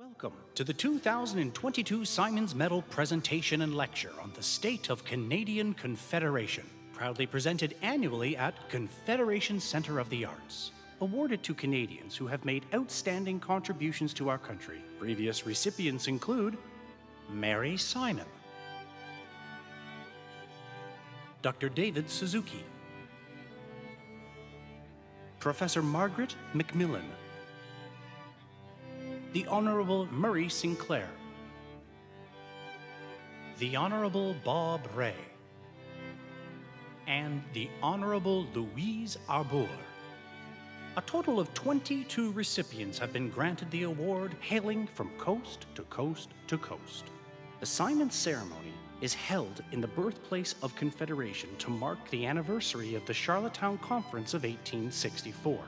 Welcome to the 2022 Symons Medal Presentation and Lecture on the State of Canadian Confederation, proudly presented annually at Confederation Centre of the Arts. Awarded to Canadians who have made outstanding contributions to our country. Previous recipients include Mary Simon, Dr. David Suzuki, Professor Margaret McMillan, the Honourable Murray Sinclair, the Honourable Bob Ray, and the Honourable Louise Arbour. A total of 22 recipients have been granted the award, hailing from coast to coast to coast. The Symons ceremony is held in the birthplace of Confederation to mark the anniversary of the Charlottetown Conference of 1864.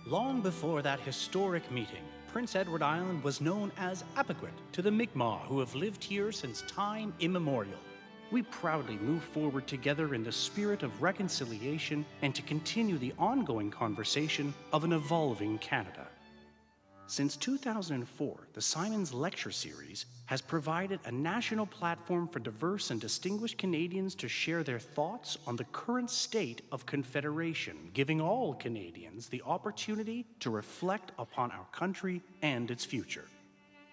Long before that historic meeting, Prince Edward Island was known as Apaquet to the Mi'kmaq who have lived here since time immemorial. We proudly move forward together in the spirit of reconciliation and to continue the ongoing conversation of an evolving Canada. Since 2004, the Symons Lecture Series has provided a national platform for diverse and distinguished Canadians to share their thoughts on the current state of Confederation, giving all Canadians the opportunity to reflect upon our country and its future.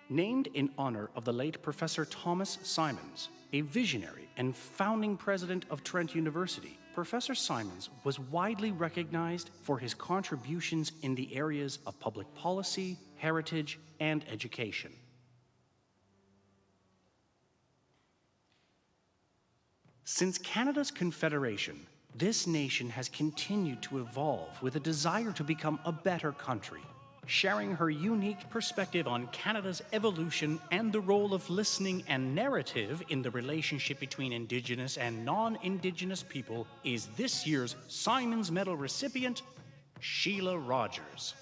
Named in honor of the late Professor Thomas Symons, a visionary and founding president of Trent University, Professor Symons was widely recognized for his contributions in the areas of public policy, heritage, and education. Since Canada's Confederation, this nation has continued to evolve with a desire to become a better country, sharing her unique perspective on Canada's evolution and the role of listening and narrative in the relationship between Indigenous and non-Indigenous people is this year's Symons Medal recipient, Shelagh Rogers.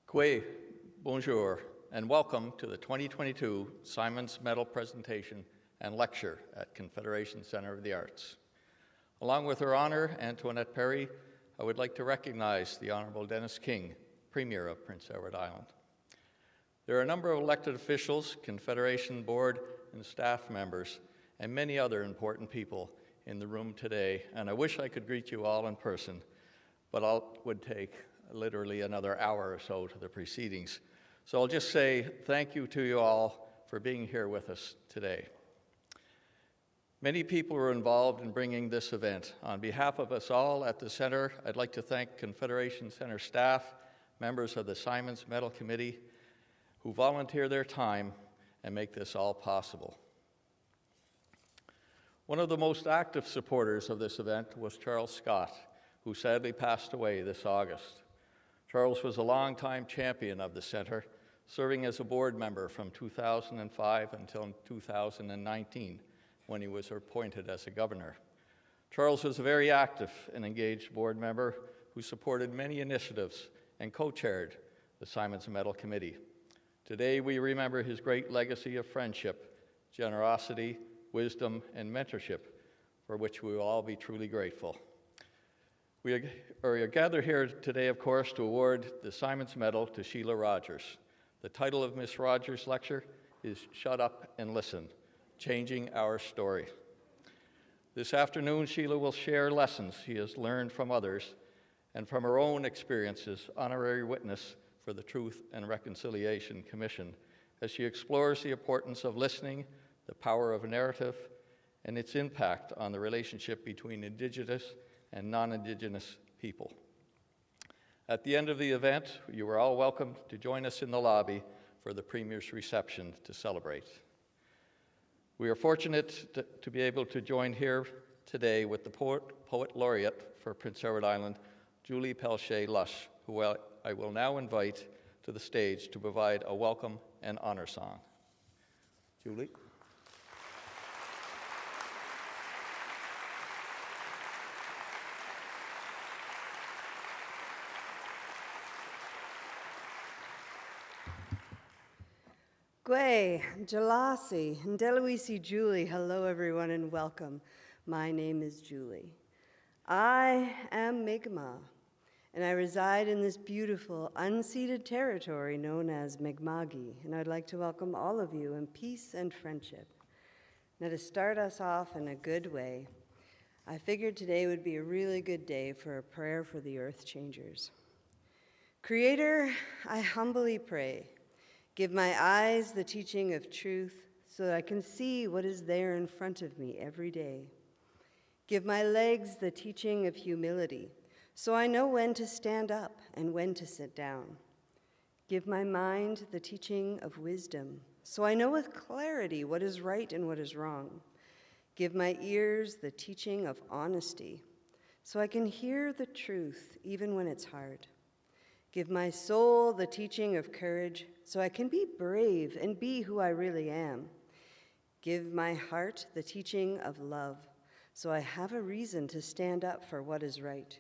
Kwe, bonjour, and welcome to the 2022 Symons Medal Presentation and Lecture at Confederation Centre of the Arts. Along with Her Honour, Antoinette Perry, I would like to recognize the Honourable Dennis King, Premier of Prince Edward Island. There are a number of elected officials, Confederation board and staff members, and many other important people in the room today, and I wish I could greet you all in person, but it would take literally another hour or so to the proceedings. So I'll just say thank you to you all for being here with us today. Many people were involved in bringing this event. On behalf of us all at the Centre, I'd like to thank Confederation Centre staff, members of the Symons Medal Committee, who volunteer their time and make this all possible. One of the most active supporters of this event was Charles Scott, who sadly passed away this August. Charles was a longtime champion of the Centre, serving as a board member from 2005 until 2019, when he was appointed as a governor. Charles was a very active and engaged board member who supported many initiatives and co-chaired the Symons Medal Committee. Today, we remember his great legacy of friendship, generosity, wisdom, and mentorship, for which we will all be truly grateful. We are gathered here today, of course, to award the Symons Medal to Shelagh Rogers. The title of Miss Rogers' lecture is Shut Up and Listen, Changing Our Story. This afternoon, Shelagh will share lessons she has learned from others and from her own experiences, honorary witness for the Truth and Reconciliation Commission, as she explores the importance of listening, the power of narrative, and its impact on the relationship between Indigenous and non-Indigenous people. At the end of the event, you are all welcome to join us in the lobby for the Premier's reception to celebrate. We are fortunate to be able to join here today with the Poet Laureate for Prince Edward Island, Julie Pelche-Lush, who I will now invite to the stage to provide a welcome and honor song. Julie. Gwe, Jalasi, Ndeluisi Julie, hello everyone and welcome. My name is Julie. I am Mi'kmaq, and I reside in this beautiful, unceded territory known as Mi'kma'ki, and I'd like to welcome all of you in peace and friendship. Now to start us off in a good way, I figured today would be a really good day for a prayer for the earth changers. Creator, I humbly pray, give my eyes the teaching of truth so that I can see what is there in front of me every day. Give my legs the teaching of humility so I know when to stand up and when to sit down. Give my mind the teaching of wisdom so I know with clarity what is right and what is wrong. Give my ears the teaching of honesty so I can hear the truth even when it's hard. Give my soul the teaching of courage so I can be brave and be who I really am. Give my heart the teaching of love so I have a reason to stand up for what is right.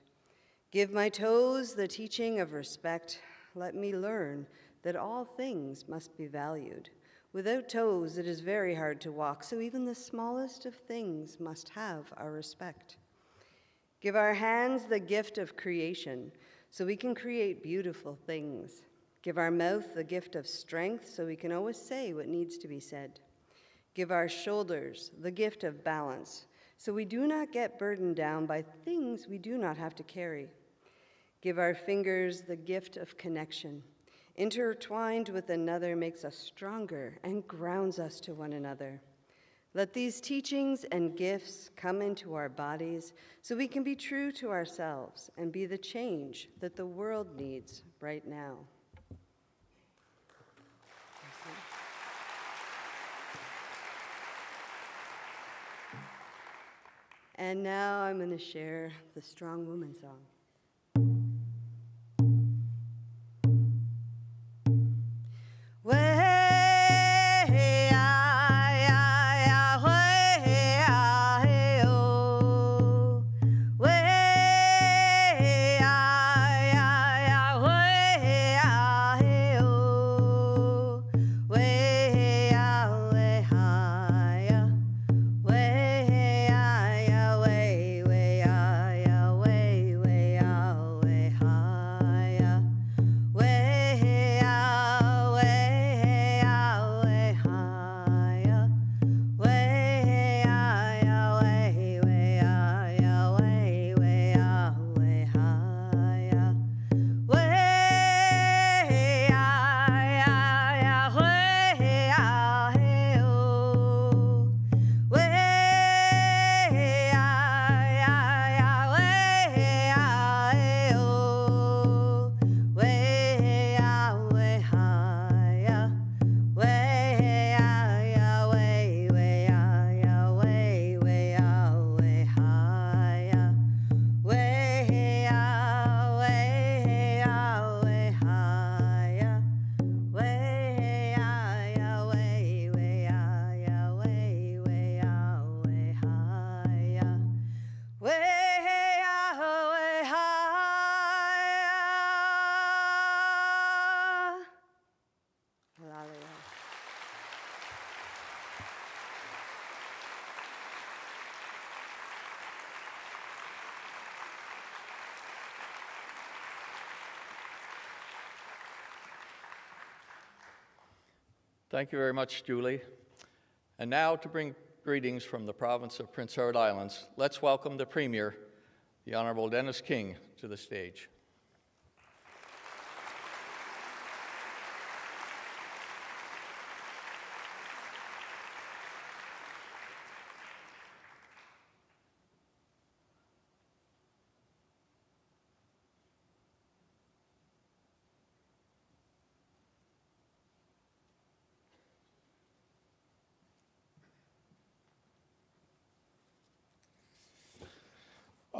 Give my toes the teaching of respect. Let me learn that all things must be valued. Without toes, it is very hard to walk, so even the smallest of things must have our respect. Give our hands the gift of creation so we can create beautiful things. Give our mouth the gift of strength so we can always say what needs to be said. Give our shoulders the gift of balance so we do not get burdened down by things we do not have to carry. Give our fingers the gift of connection. Intertwined with another makes us stronger and grounds us to one another. Let these teachings and gifts come into our bodies so we can be true to ourselves and be the change that the world needs right now. And now I'm going to share the Strong Woman song. Thank you very much, Julie. And now to bring greetings from the province of Prince Edward Islands, let's welcome the Premier, the Honorable Dennis King, to the stage.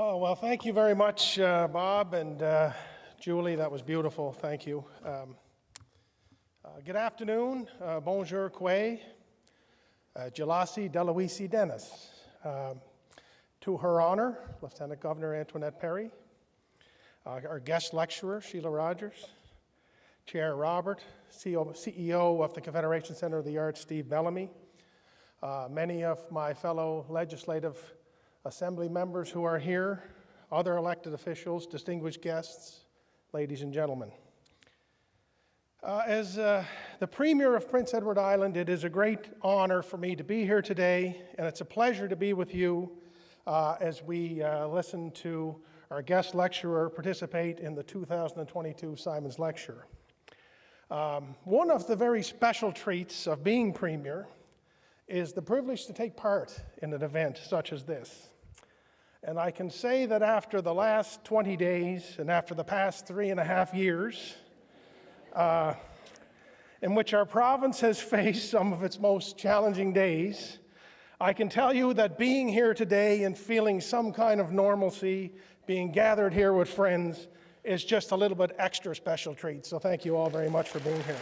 Oh, well, thank you very much, Bob and Julie. That was beautiful. Thank you. Good afternoon. Bonjour, Quay. Jalasi Deloisi Dennis. To her honor, Lieutenant Governor Antoinette Perry, our guest lecturer, Shelagh Rogers, Chair Robert, CEO of the Confederation Center of the Arts, Steve Bellamy, many of my fellow legislative assembly members who are here, other elected officials, distinguished guests, ladies and gentlemen. As the Premier of Prince Edward Island, it is a great honor for me to be here today, and it's a pleasure to be with you as we listen to our guest lecturer participate in the 2022 Symons Lecture. One of the very special treats of being Premier is the privilege to take part in an event such as this. And I can say that after the last 20 days and after the past 3.5 years, in which our province has faced some of its most challenging days, I can tell you that being here today and feeling some kind of normalcy, being gathered here with friends, is just a little bit extra special treat. So thank you all very much for being here.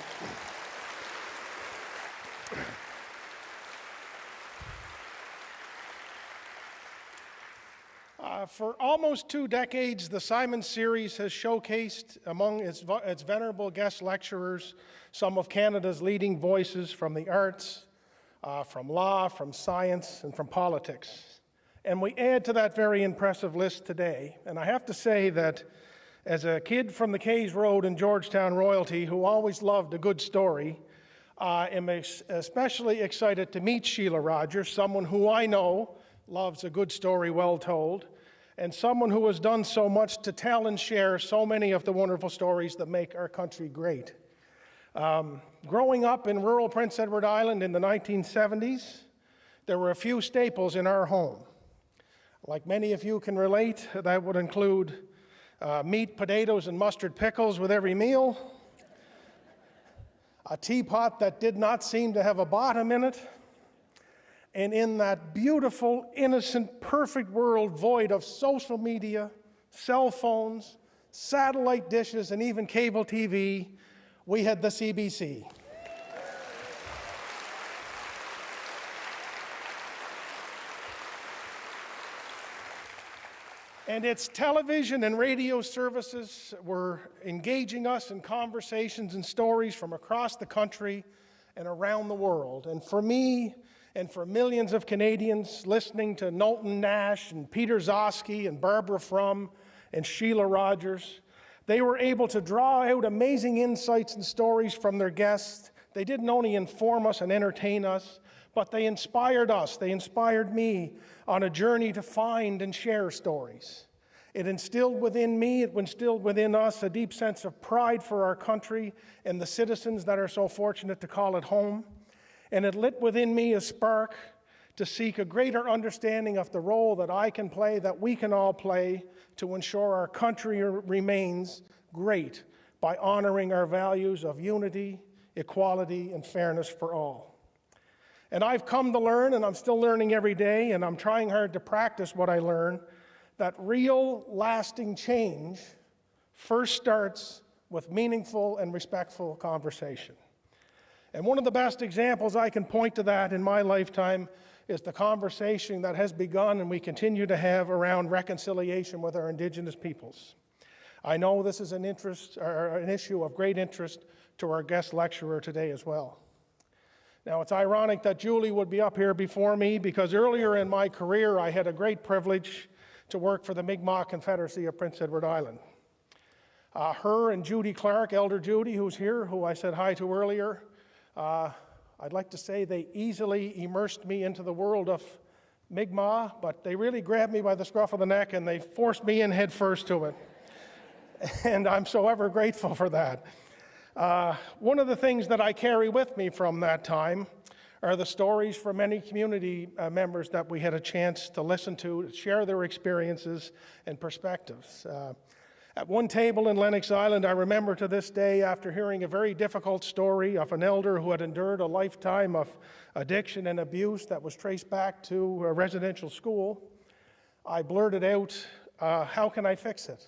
For almost 2 decades, the Symons series has showcased among its venerable guest lecturers some of Canada's leading voices from the arts, from law, from science, and from politics. And we add to that very impressive list today. And I have to say that as a kid from the Kays Road in Georgetown royalty who always loved a good story, I am especially excited to meet Shelagh Rogers, someone who I know loves a good story well told, and someone who has done so much to tell and share so many of the wonderful stories that make our country great. Growing up in rural Prince Edward Island in the 1970s, there were a few staples in our home. Like many of you can relate, that would include meat, potatoes, and mustard pickles with every meal, a teapot that did not seem to have a bottom in it, and in that beautiful, innocent, perfect world void of social media, cell phones, satellite dishes, and even cable TV, we had the CBC. And its television and radio services were engaging us in conversations and stories from across the country and around the world. And for me, and for millions of Canadians listening to Knowlton Nash and Peter Zosky and Barbara Frum and Shelagh Rogers, they were able to draw out amazing insights and stories from their guests. They didn't only inform us and entertain us, but they inspired us. They inspired me on a journey to find and share stories. It instilled within me, it instilled within us a deep sense of pride for our country and the citizens that are so fortunate to call it home. And it lit within me a spark to seek a greater understanding of the role that I can play, that we can all play, to ensure our country remains great by honoring our values of unity, equality, and fairness for all. And I've come to learn, and I'm still learning every day, and I'm trying hard to practice what I learn, that real, lasting change first starts with meaningful and respectful conversation. And one of the best examples I can point to that in my lifetime is the conversation that has begun and we continue to have around reconciliation with our Indigenous peoples. I know this is an issue of great interest to our guest lecturer today as well. Now, it's ironic that Julie would be up here before me because earlier in my career I had a great privilege to work for the Mi'kmaq Confederacy of Prince Edward Island. Her and Judy Clark, Elder Judy, who's here, who I said hi to earlier, I'd like to say they easily immersed me into the world of Mi'kmaq, but they really grabbed me by the scruff of the neck and they forced me in head first to it. And I'm so ever grateful for that. One of the things that I carry with me from that time are the stories from many community members that we had a chance to listen to, share their experiences and perspectives. At one table in Lennox Island, I remember to this day, after hearing a very difficult story of an elder who had endured a lifetime of addiction and abuse that was traced back to a residential school, I blurted out how can I fix it?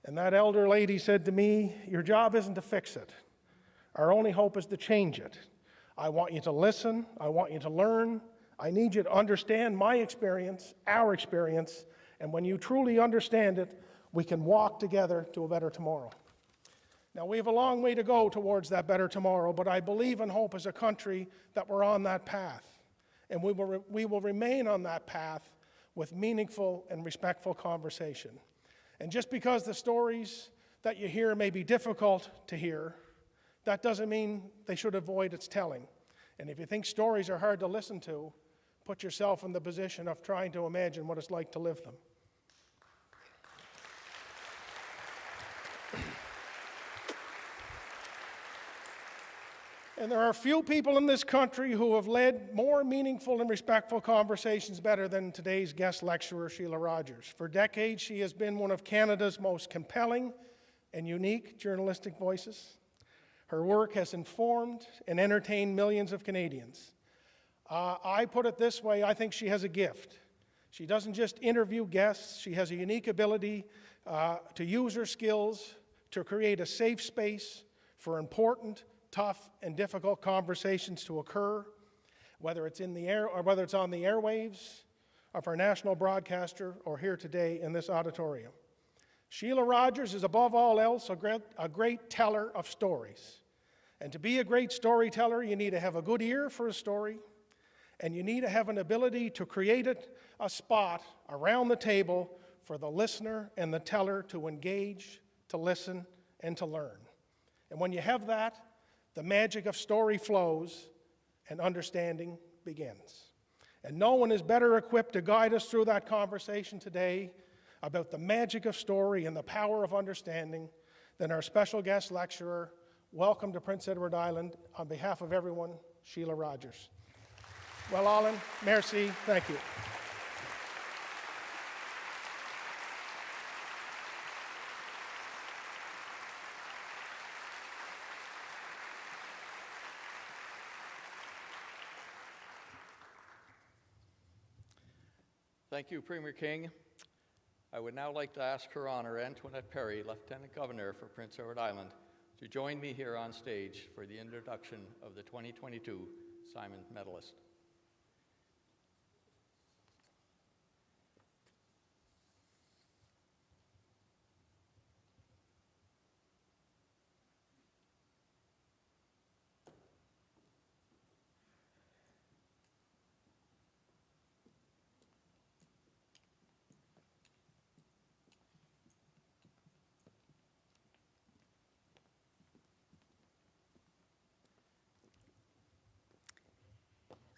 And that elder lady said to me, your job isn't to fix it. Our only hope is to change it. I want you to listen. I want you to learn. I need you to understand my experience, our experience, and when you truly understand it, we can walk together to a better tomorrow. Now, we have a long way to go towards that better tomorrow, but I believe and hope as a country that we're on that path, and we will remain on that path with meaningful and respectful conversation. And just because the stories that you hear may be difficult to hear, that doesn't mean they should avoid its telling. And if you think stories are hard to listen to, put yourself in the position of trying to imagine what it's like to live them. And there are few people in this country who have led more meaningful and respectful conversations better than today's guest lecturer, Shelagh Rogers. For decades, she has been one of Canada's most compelling and unique journalistic voices. Her work has informed and entertained millions of Canadians. I put it this way, I think she has a gift. She doesn't just interview guests, she has a unique ability to use her skills to create a safe space for important, tough, and difficult conversations to occur, whether it's in the air or whether it's on the airwaves of our national broadcaster or here today in this auditorium. Shelagh Rogers is above all else a great teller of stories. And to be a great storyteller, you need to have a good ear for a story, and you need to have an ability to create a spot around the table for the listener and the teller to engage, to listen, and to learn. And when you have that, the magic of story flows and understanding begins. And no one is better equipped to guide us through that conversation today about the magic of story and the power of understanding than our special guest lecturer. Welcome to Prince Edward Island. On behalf of everyone, Shelagh Rogers. Well, Alan, merci, thank you. Thank you, Premier King. I would now like to ask Her Honor Antoinette Perry, Lieutenant Governor for Prince Edward Island, to join me here on stage for the introduction of the 2022 Symons Medallist.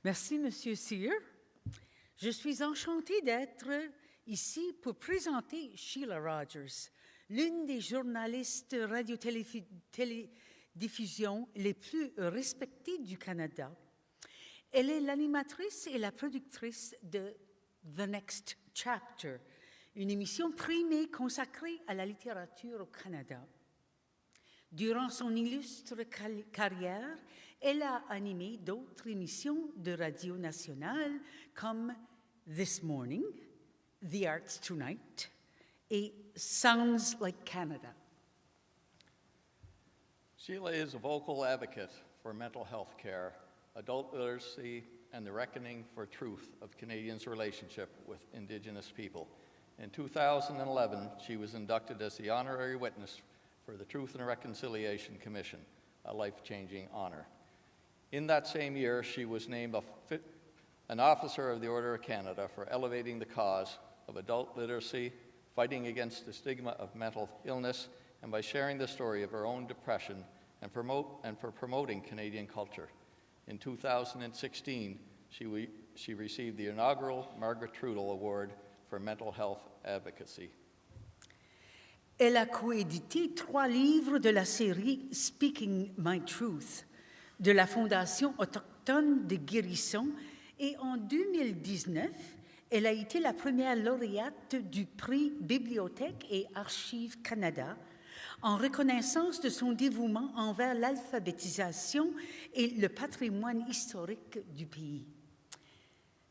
Merci, Monsieur Sear. Je suis enchantée d'être ici pour présenter Shelagh Rogers, l'une des journalistes radio-télédiffusion les plus respectées du Canada. Elle est l'animatrice et la productrice de The Next Chapter, une émission primée consacrée à la littérature au Canada. Durant son illustre carrière, elle a animé d'autres émissions de radio nationale comme This Morning, The Arts Tonight et Sounds Like Canada. Shelagh is a vocal advocate for mental health care, adult literacy, and the reckoning for truth of Canadians' relationship with Indigenous people. In 2011, she was inducted as the honorary witness for the Truth and Reconciliation Commission, a life-changing honor. In that same year, she was named an Officer of the Order of Canada for elevating the cause of adult literacy, fighting against the stigma of mental illness, and by sharing the story of her own depression and for promoting Canadian culture. In 2016, she received the inaugural Margaret Trudel Award for Mental Health Advocacy. Elle a coédité 3 livres de la série Speaking My Truth de la Fondation autochtone de guérison et en 2019, elle a été la première lauréate du prix Bibliothèque et Archives Canada en reconnaissance de son dévouement envers l'alphabétisation et le patrimoine historique du pays.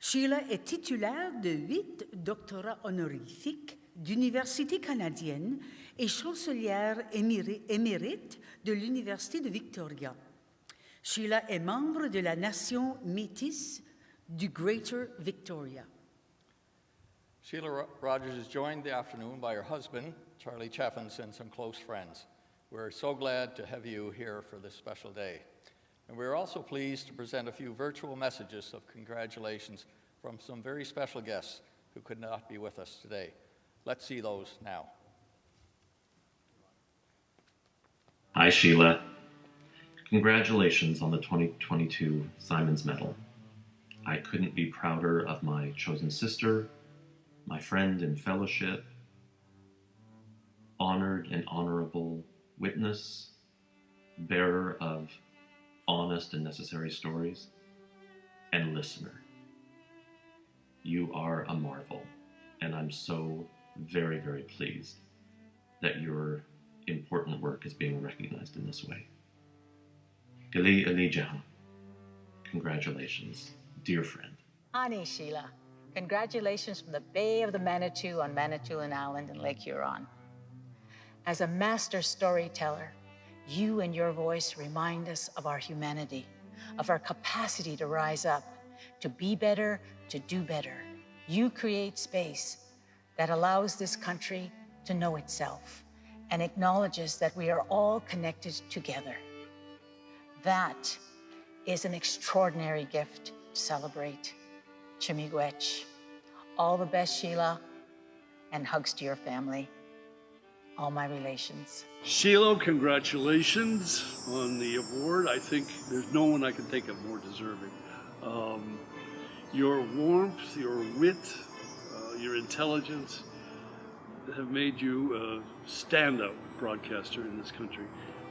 Shelagh est titulaire de 8 doctorats honorifiques, d'université canadienne et chancelière émérite de l'Université de Victoria. Shelagh est membre de la nation métisse du Greater Victoria. Shelagh Rogers is joined the afternoon by her husband, Charlie Cheffins, and some close friends. We're so glad to have you here for this special day. And we're also pleased to present a few virtual messages of congratulations from some very special guests who could not be with us today. Let's see those now. Hi, Shelagh. Congratulations on the 2022 Symons Medal. I couldn't be prouder of my chosen sister, my friend in fellowship, honored and honorable witness, bearer of honest and necessary stories, and listener. You are a marvel, and I'm so very, very pleased that your important work is being recognized in this way. Gali Alijaha, congratulations, dear friend. Ani Shelagh, congratulations from the Bay of the Manitou on Manitoulin Island in Lake Huron. As a master storyteller, you and your voice remind us of our humanity, of our capacity to rise up, to be better, to do better. You create space that allows this country to know itself and acknowledges that we are all connected together. That is an extraordinary gift to celebrate. Chimigwech. All the best, Shelagh, and hugs to your family. All my relations. Shelagh, congratulations on the award. I think there's no one I can think of more deserving. Your warmth, your wit, your intelligence have made you a standout broadcaster in this country.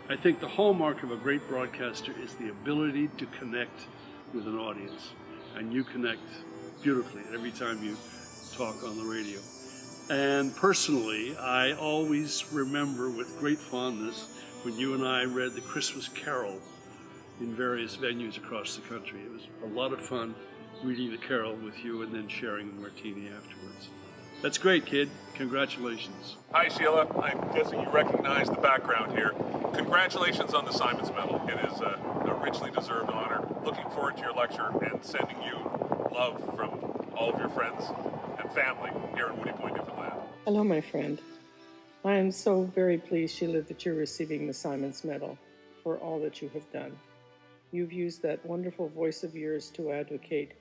I think the hallmark of a great broadcaster is the ability to connect with an audience. And you connect beautifully every time you talk on the radio. And personally, I always remember with great fondness when you and I read the Christmas Carol in various venues across the country. It was a lot of fun reading the carol with you and then sharing a martini afterwards. That's great, kid. Congratulations. Hi, Shelagh. I'm guessing you recognize the background here. Congratulations on the Symons Medal. It is a richly deserved honor. Looking forward to your lecture and sending you love from all of your friends and family here in Woody Point, Newfoundland. Hello, my friend. I am so very pleased, Shelagh, that you're receiving the Symons Medal for all that you have done. You've used that wonderful voice of yours to advocate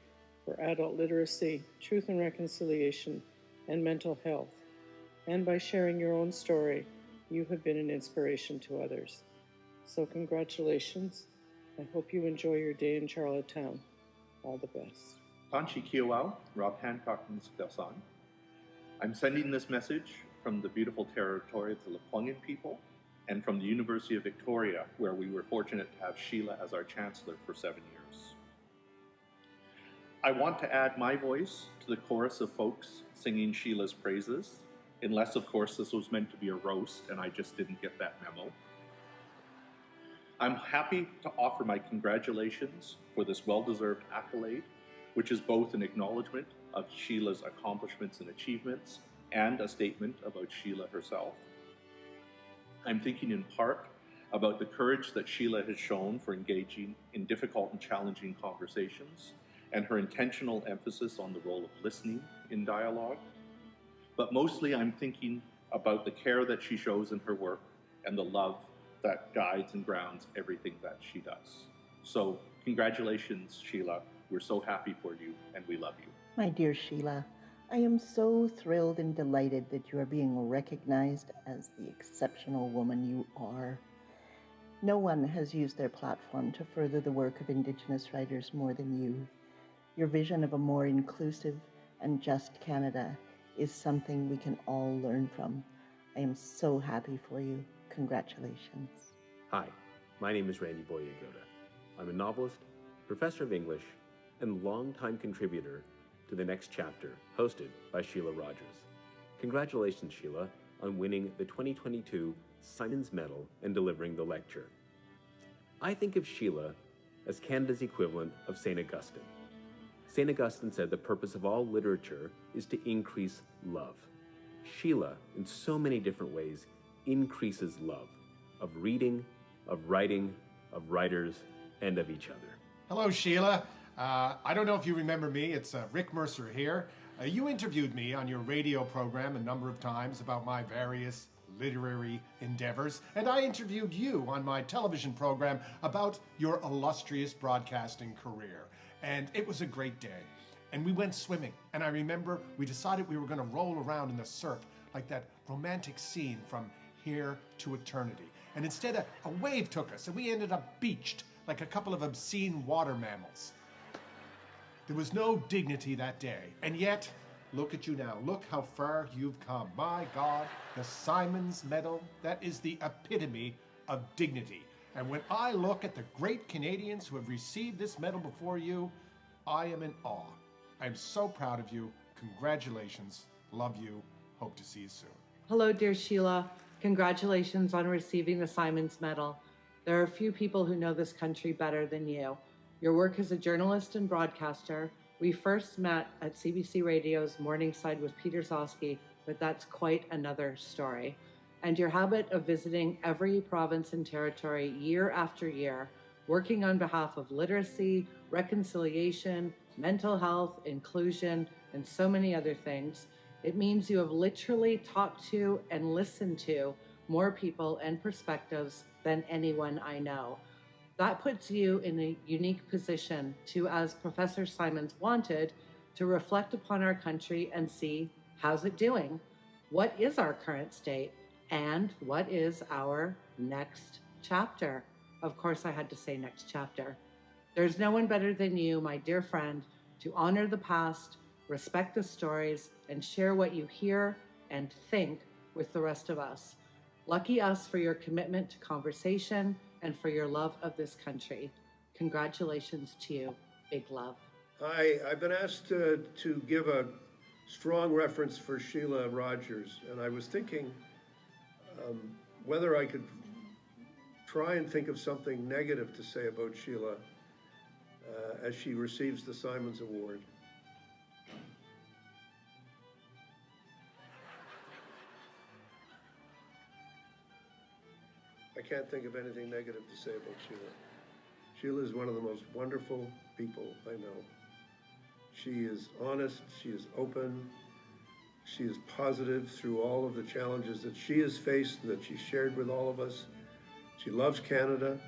for adult literacy, truth and reconciliation, and mental health. And by sharing your own story, you have been an inspiration to others. So congratulations. I hope you enjoy your day in Charlottetown. All the best. Tanchi Kiowao, Rob Hancock and Skelsan. I'm sending this message from the beautiful territory of the Lekwungen people and from the University of Victoria, where we were fortunate to have Shelagh as our chancellor for 7 years. I want to add my voice to the chorus of folks singing Shelagh's praises, unless, of course, this was meant to be a roast and I just didn't get that memo. I'm happy to offer my congratulations for this well-deserved accolade, which is both an acknowledgement of Shelagh's accomplishments and achievements and a statement about Shelagh herself. I'm thinking in part about the courage that Shelagh has shown for engaging in difficult and challenging conversations and her intentional emphasis on the role of listening in dialogue. But mostly I'm thinking about the care that she shows in her work and the love that guides and grounds everything that she does. So congratulations, Shelagh. We're so happy for you and we love you. My dear Shelagh, I am so thrilled and delighted that you are being recognized as the exceptional woman you are. No one has used their platform to further the work of Indigenous writers more than you. Your vision of a more inclusive and just Canada is something we can all learn from. I am so happy for you. Congratulations. Hi, my name is Randy Boyagoda. I'm a novelist, professor of English, and longtime contributor to The Next Chapter, hosted by Shelagh Rogers. Congratulations, Shelagh, on winning the 2022 Symons Medal and delivering the lecture. I think of Shelagh as Canada's equivalent of St. Augustine. St. Augustine said the purpose of all literature is to increase love. Shelagh, in so many different ways, increases love of reading, of writing, of writers, and of each other. Hello, Shelagh. I don't know if you remember me. It's Rick Mercer here. You interviewed me on your radio program a number of times about my various literary endeavors, and I interviewed you on my television program about your illustrious broadcasting career. And it was a great day. And we went swimming, and I remember we decided we were going to roll around in the surf like that romantic scene from Here to Eternity. And instead, a wave took us, and we ended up beached like a couple of obscene water mammals. There was no dignity that day, and yet, look at you now. Look how far you've come. My God, the Symons Medal, that is the epitome of dignity. And when I look at the great Canadians who have received this medal before you, I am in awe. I am so proud of you. Congratulations. Love you. Hope to see you soon. Hello, dear Shelagh. Congratulations on receiving the Symons Medal. There are few people who know this country better than you. Your work as a journalist and broadcaster. We first met at CBC Radio's Morningside with Peter Zosky, but that's quite another story. And your habit of visiting every province and territory year after year, working on behalf of literacy, reconciliation, mental health, inclusion, and so many other things. It means you have literally talked to and listened to more people and perspectives than anyone I know. That puts you in a unique position to, as Professor Symons wanted, to reflect upon our country and see, how's it doing? What is our current state? And what is our next chapter? Of course, I had to say next chapter. There's no one better than you, my dear friend, to honor the past, respect the stories, and share what you hear and think with the rest of us. Lucky us for your commitment to conversation and for your love of this country. Congratulations to you. Big love. Hi, I've been asked to give a strong reference for Shelagh Rogers, and I was thinking whether I could try and think of something negative to say about Shelagh as she receives the Symons Award. I can't think of anything negative to say about Shelagh. Shelagh is one of the most wonderful people I know. She is honest, she is open, she is positive through all of the challenges that she has faced and that she shared with all of us. She loves Canada,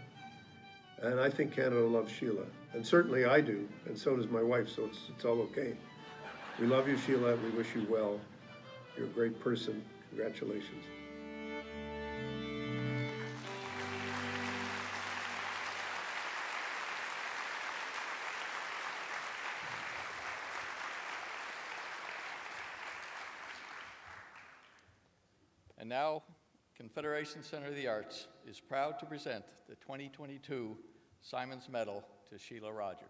and I think Canada loves Shelagh. And certainly I do, and so does my wife, so it's all okay. We love you, Shelagh. We wish you well. You're a great person. Congratulations. And now, Confederation Center of the Arts is proud to present the 2022 Symons Medal to Shelagh Rogers.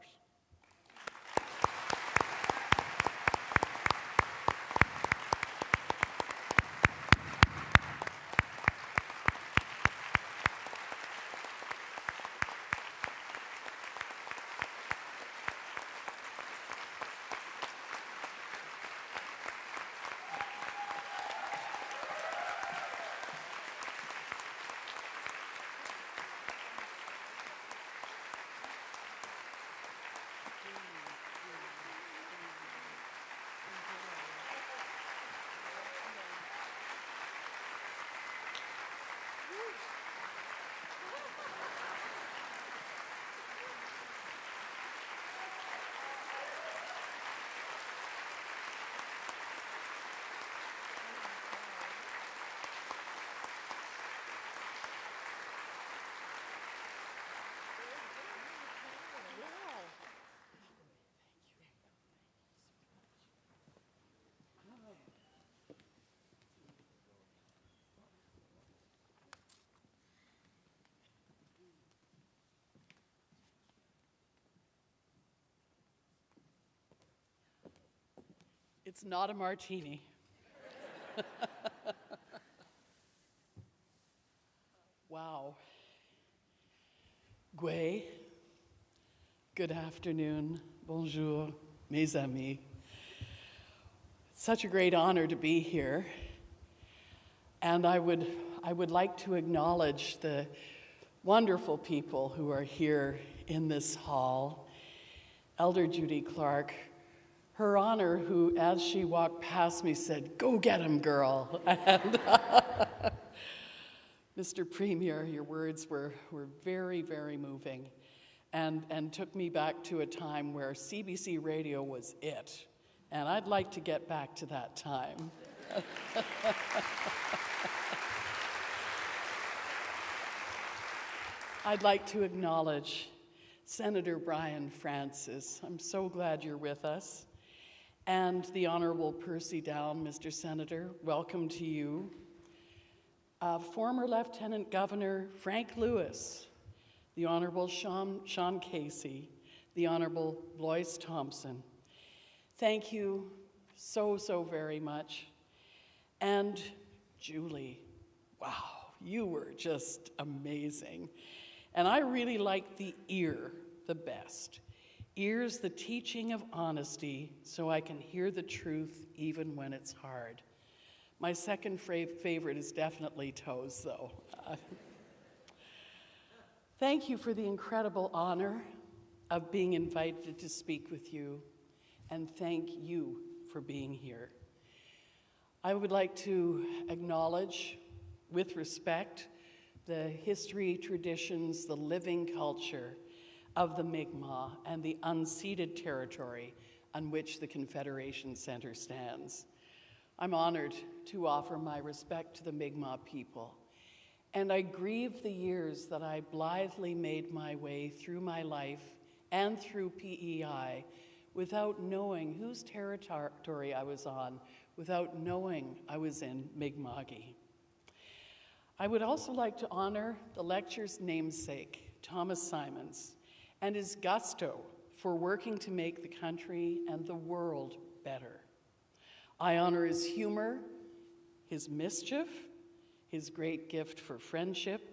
It's not a martini. Wow. Gwe, good afternoon. Bonjour, mes amis. It's such a great honor to be here And I would like to acknowledge the wonderful people who are here in this hall. Elder Judy Clark, Her Honor, who as she walked past me said, "Go get him, girl." And Mr. Premier, your words were very, very moving and took me back to a time where CBC radio was it. And I'd like to get back to that time. I'd like to acknowledge Senator Brian Francis. I'm so glad you're with us. And the Honorable Percy Down, Mr. Senator, welcome to you. Former Lieutenant Governor Frank Lewis, the Honorable Sean Casey, the Honorable Lois Thompson. Thank you so, so very much. And Julie, wow, you were just amazing. And I really like the ear the best. Ear's the teaching of honesty, so I can hear the truth even when it's hard. My second favorite is definitely toes, though. Thank you for the incredible honor of being invited to speak with you, and thank you for being here. I would like to acknowledge, with respect, the history, traditions, the living culture of the Mi'kmaq and the unceded territory on which the Confederation Center stands. I'm honored to offer my respect to the Mi'kmaq people, and I grieve the years that I blithely made my way through my life and through PEI without knowing whose territory I was on, without knowing I was in Mi'kmaqi. I would also like to honor the lecture's namesake, Thomas Symons, and his gusto for working to make the country and the world better. I honor his humor, his mischief, his great gift for friendship,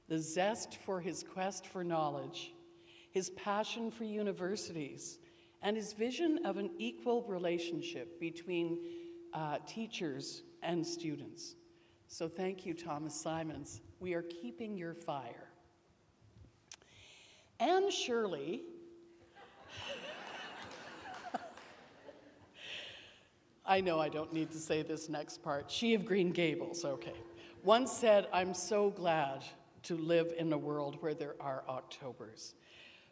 the zest for his quest for knowledge, his passion for universities, and his vision of an equal relationship between teachers and students. So thank you, Thomas Symons. We are keeping your fire. Anne Shirley, I know I don't need to say this next part, she of Green Gables, okay, once said, "I'm so glad to live in a world where there are Octobers."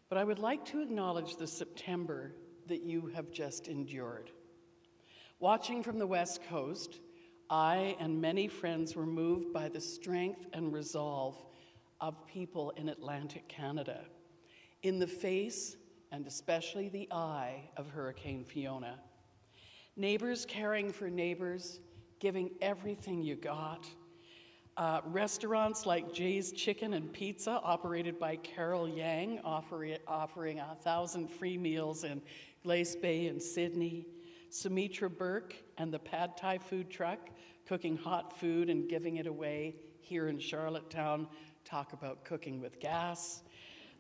But I would like to acknowledge the September that you have just endured. Watching from the West Coast, I and many friends were moved by the strength and resolve of people in Atlantic Canada, in the face and especially the eye of Hurricane Fiona. Neighbors caring for neighbors, giving everything you got. Restaurants like Jay's Chicken and Pizza, operated by Carol Yang, offering 1,000 free meals in Glace Bay and Sydney. Sumitra Burke and the Pad Thai food truck, cooking hot food and giving it away here in Charlottetown. Talk about cooking with gas.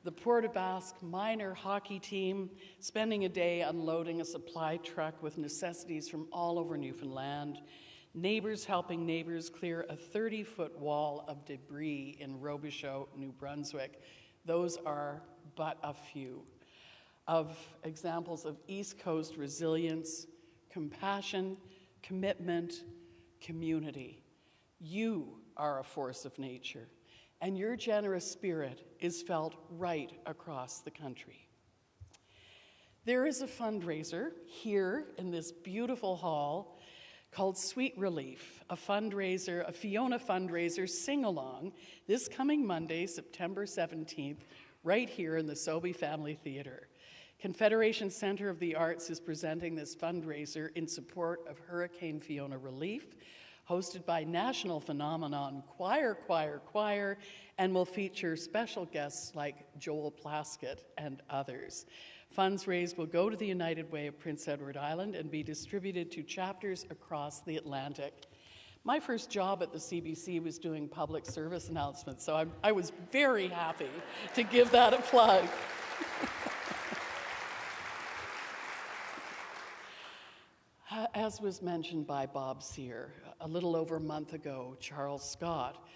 The Port aux Basques minor hockey team, spending a day unloading a supply truck with necessities from all over Newfoundland. Neighbors helping neighbors clear a 30-foot wall of debris in Robichaud, New Brunswick. Those are but a few of examples of East Coast resilience, compassion, commitment, community. You are a force of nature, and your generous spirit is felt right across the country. There is a fundraiser here in this beautiful hall called Sweet Relief, a fundraiser, a Fiona fundraiser sing-along this coming Monday, September 17th, right here in the Sobey Family Theatre. Confederation Center of the Arts is presenting this fundraiser in support of Hurricane Fiona relief, hosted by national phenomenon Choir, and will feature special guests like Joel Plaskett and others. Funds raised will go to the United Way of Prince Edward Island and be distributed to chapters across the Atlantic. My first job at the CBC was doing public service announcements, so I was very happy to give that a plug. As was mentioned by Bob Sear, a little over a month ago, Charles Scott,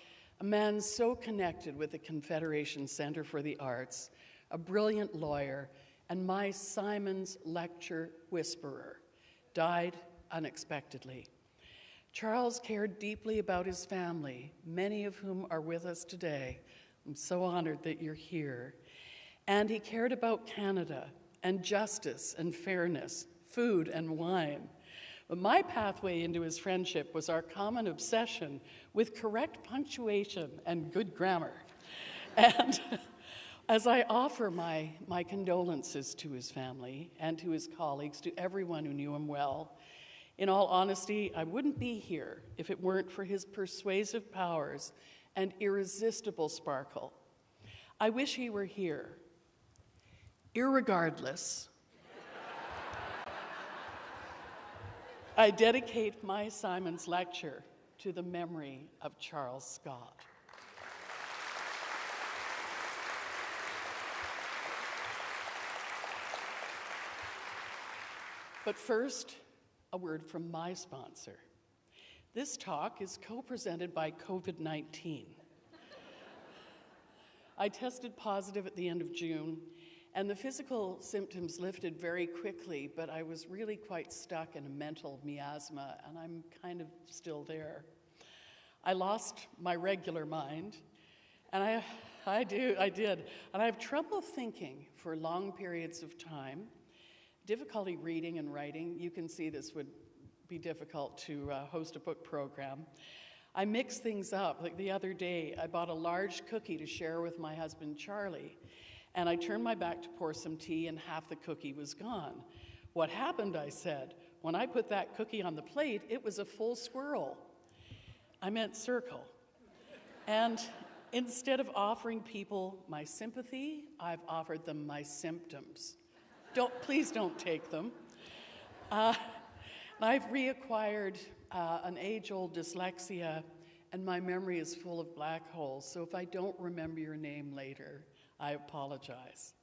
a man so connected with the Confederation Center for the Arts, a brilliant lawyer, and my Symons lecture whisperer, died unexpectedly. Charles cared deeply about his family, many of whom are with us today. I'm so honored that you're here. And he cared about Canada and justice and fairness, food and wine. But my pathway into his friendship was our common obsession with correct punctuation and good grammar. And as I offer my condolences to his family and to his colleagues, to everyone who knew him well, in all honesty, I wouldn't be here if it weren't for his persuasive powers and irresistible sparkle. I wish he were here. Irregardless, I dedicate my Symons lecture to the memory of Charles Scott. But first, a word from my sponsor. This talk is co-presented by COVID-19. I tested positive at the end of June, and the physical symptoms lifted very quickly, but I was really quite stuck in a mental miasma, and I'm kind of still there. I lost my regular mind, and I did, and I have trouble thinking for long periods of time. Difficulty reading and writing. You can see this would be difficult to host a book program. I mix things up. Like the other day, I bought a large cookie to share with my husband, Charlie, and I turned my back to pour some tea, and half the cookie was gone. What happened, I said, when I put that cookie on the plate, it was a full swirl. I meant circle. And instead of offering people my sympathy, I've offered them my symptoms. Please don't take them. I've reacquired an age-old dyslexia, and my memory is full of black holes, so if I don't remember your name later, I apologize.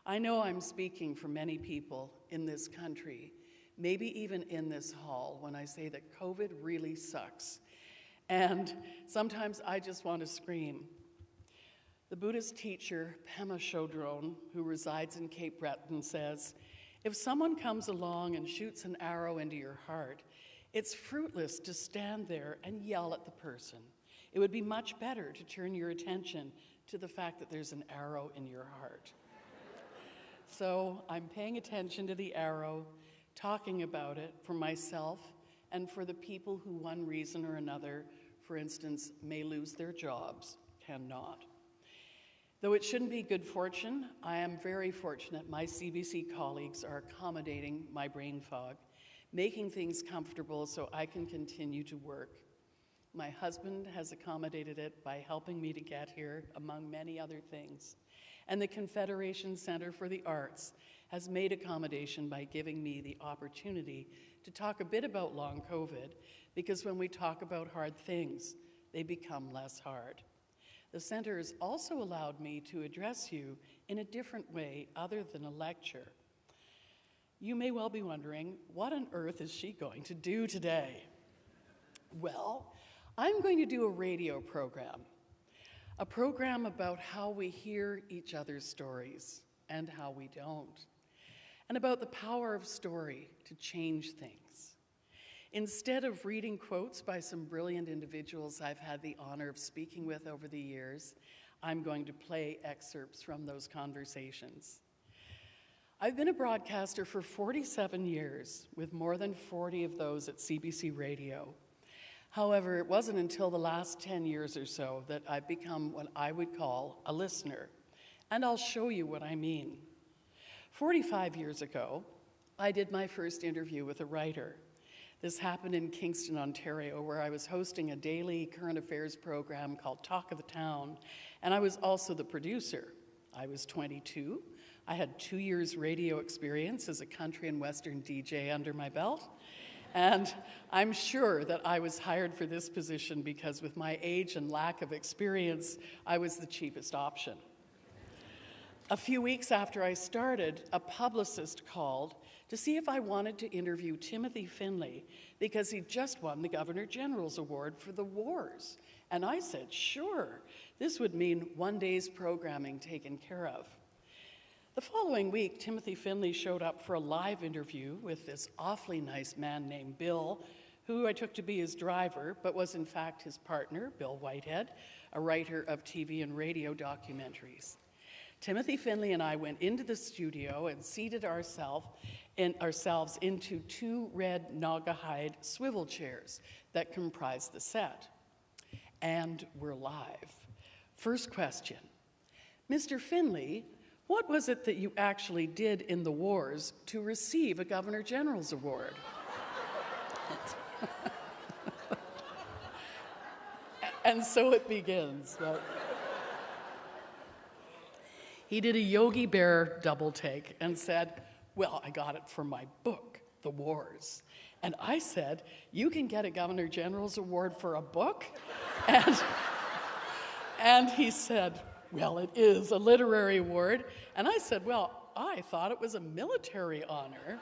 I know I'm speaking for many people in this country, maybe even in this hall, when I say that COVID really sucks. And sometimes I just want to scream. The Buddhist teacher Pema Chodron, who resides in Cape Breton, says, if someone comes along and shoots an arrow into your heart, it's fruitless to stand there and yell at the person. It would be much better to turn your attention to the fact that there's an arrow in your heart. So I'm paying attention to the arrow, talking about it for myself and for the people who, one reason or another, for instance, may lose their jobs, cannot. Though it shouldn't be good fortune, I am very fortunate my CBC colleagues are accommodating my brain fog, making things comfortable so I can continue to work. My husband has accommodated it by helping me to get here, among many other things. And the Confederation Center for the Arts has made accommodation by giving me the opportunity to talk a bit about long COVID, because when we talk about hard things, they become less hard. The center has also allowed me to address you in a different way other than a lecture. You may well be wondering, what on earth is she going to do today? Well, I'm going to do a radio program about how we hear each other's stories and how we don't, and about the power of story to change things. Instead of reading quotes by some brilliant individuals I've had the honor of speaking with over the years, I'm going to play excerpts from those conversations. I've been a broadcaster for 47 years, with more than 40 of those at CBC Radio. However, it wasn't until the last 10 years or so that I've become what I would call a listener, and I'll show you what I mean. 45 years ago, I did my first interview with a writer. This happened in Kingston, Ontario, where I was hosting a daily current affairs program called Talk of the Town, and I was also the producer. I was 22. I had 2 years radio experience as a country and western DJ under my belt, and I'm sure that I was hired for this position because with my age and lack of experience, I was the cheapest option. A few weeks after I started, a publicist called to see if I wanted to interview Timothy Finley because he just won the Governor General's Award for the wars. And I said, sure, this would mean one day's programming taken care of. The following week, Timothy Finley showed up for a live interview with this awfully nice man named Bill, who I took to be his driver, but was in fact his partner, Bill Whitehead, a writer of TV and radio documentaries. Timothy Finley and I went into the studio and seated ourselves into two red Naugahyde swivel chairs that comprise the set. And we're live. First question. Mr. Finley, what was it that you actually did in the wars to receive a Governor General's Award? And so it begins. He did a Yogi Bear double take and said, well, I got it for my book, The Wars. And I said, you can get a Governor General's Award for a book? And he said, well, it is a literary award. And I said, well, I thought it was a military honor.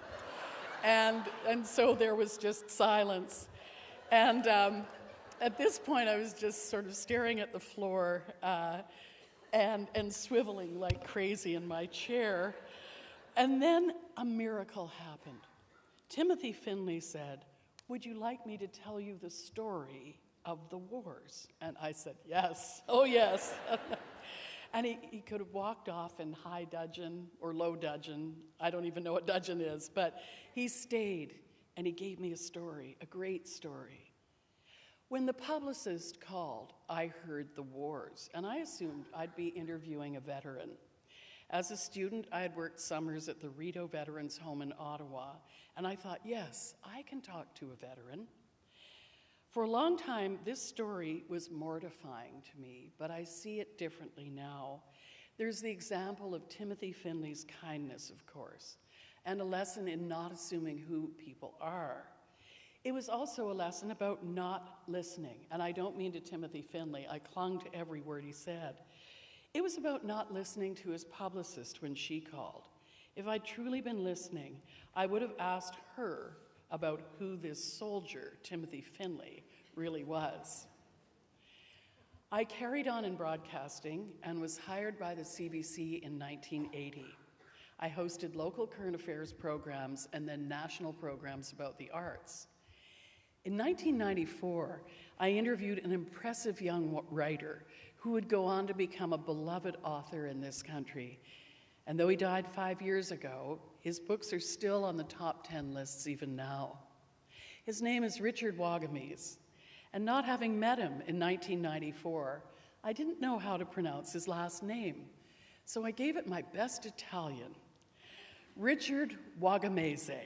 And so there was just silence. And at this point, I was just sort of staring at the floor and swiveling like crazy in my chair. And then a miracle happened. Timothy Finley said, would you like me to tell you the story of the wars? And I said, yes, oh yes. And he could have walked off in high dudgeon or low dudgeon. I don't even know what dudgeon is, but he stayed and he gave me a story, a great story. When the publicist called, I heard the wars, and I assumed I'd be interviewing a veteran. As a student, I had worked summers at the Rideau Veterans Home in Ottawa, and I thought, yes, I can talk to a veteran. For a long time, this story was mortifying to me, but I see it differently now. There's the example of Timothy Finley's kindness, of course, and a lesson in not assuming who people are. It was also a lesson about not listening, and I don't mean to Timothy Finley. I clung to every word he said. It was about not listening to his publicist when she called. If I'd truly been listening, I would have asked her about who this soldier, Timothy Finley, really was. I carried on in broadcasting and was hired by the CBC in 1980. I hosted local current affairs programs and then national programs about the arts. In 1994, I interviewed an impressive young writer who would go on to become a beloved author in this country. And though he died 5 years ago, his books are still on the top 10 lists even now. His name is Richard Wagamese, and not having met him in 1994, I didn't know how to pronounce his last name, so I gave it my best Italian, Richard Wagamese.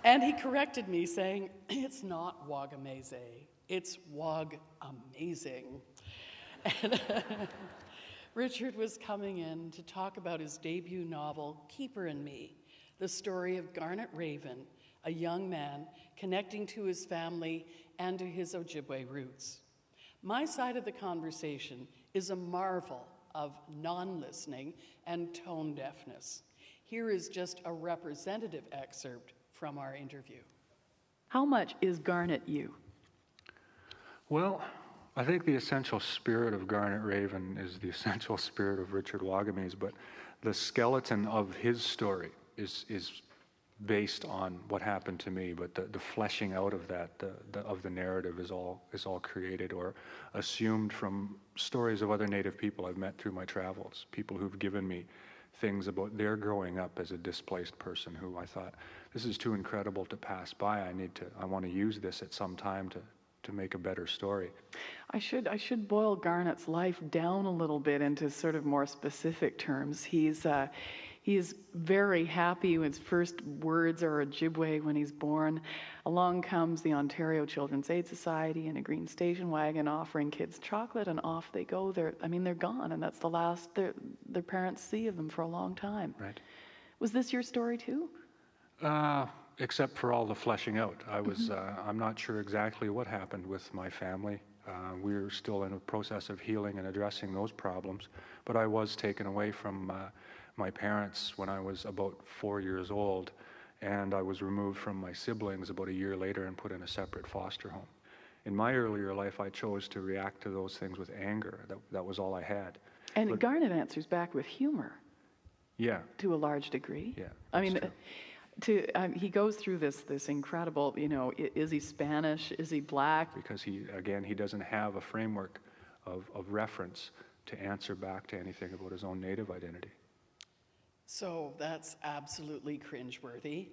And he corrected me, saying, it's not Wagamese, it's Wag-amazing. And Richard was coming in to talk about his debut novel, Keeper and Me, the story of Garnet Raven, a young man connecting to his family and to his Ojibwe roots. My side of the conversation is a marvel of non-listening and tone deafness. Here is just a representative excerpt from our interview. How much is Garnet you? Well, I think the essential spirit of Garnet Raven is the essential spirit of Richard Wagamese, but the skeleton of his story is based on what happened to me, but the fleshing out of that, of the narrative is all created or assumed from stories of other Native people I've met through my travels, people who've given me things about their growing up as a displaced person who I thought, this is too incredible to pass by. I want to use this at some time to make a better story. I should boil Garnet's life down a little bit into sort of more specific terms. He's very happy. His first words are Ojibwe when he's born. Along comes the Ontario Children's Aid Society in a green station wagon offering kids chocolate, and off they go. They're gone, and that's the last their parents see of them for a long time. Right. Was this your story too? Except for all the fleshing out. I'm not sure exactly what happened with my family. We're still in a process of healing and addressing those problems, but I was taken away from my parents when I was about 4 years old and I was removed from my siblings about a year later and put in a separate foster home. In my earlier life, I chose to react to those things with anger. That was all I had. And Garnet answers back with humor. Yeah. To a large degree. Yeah. I mean, he goes through this incredible, is he Spanish? Is he black? Because he doesn't have a framework of reference to answer back to anything about his own native identity. So that's absolutely cringeworthy.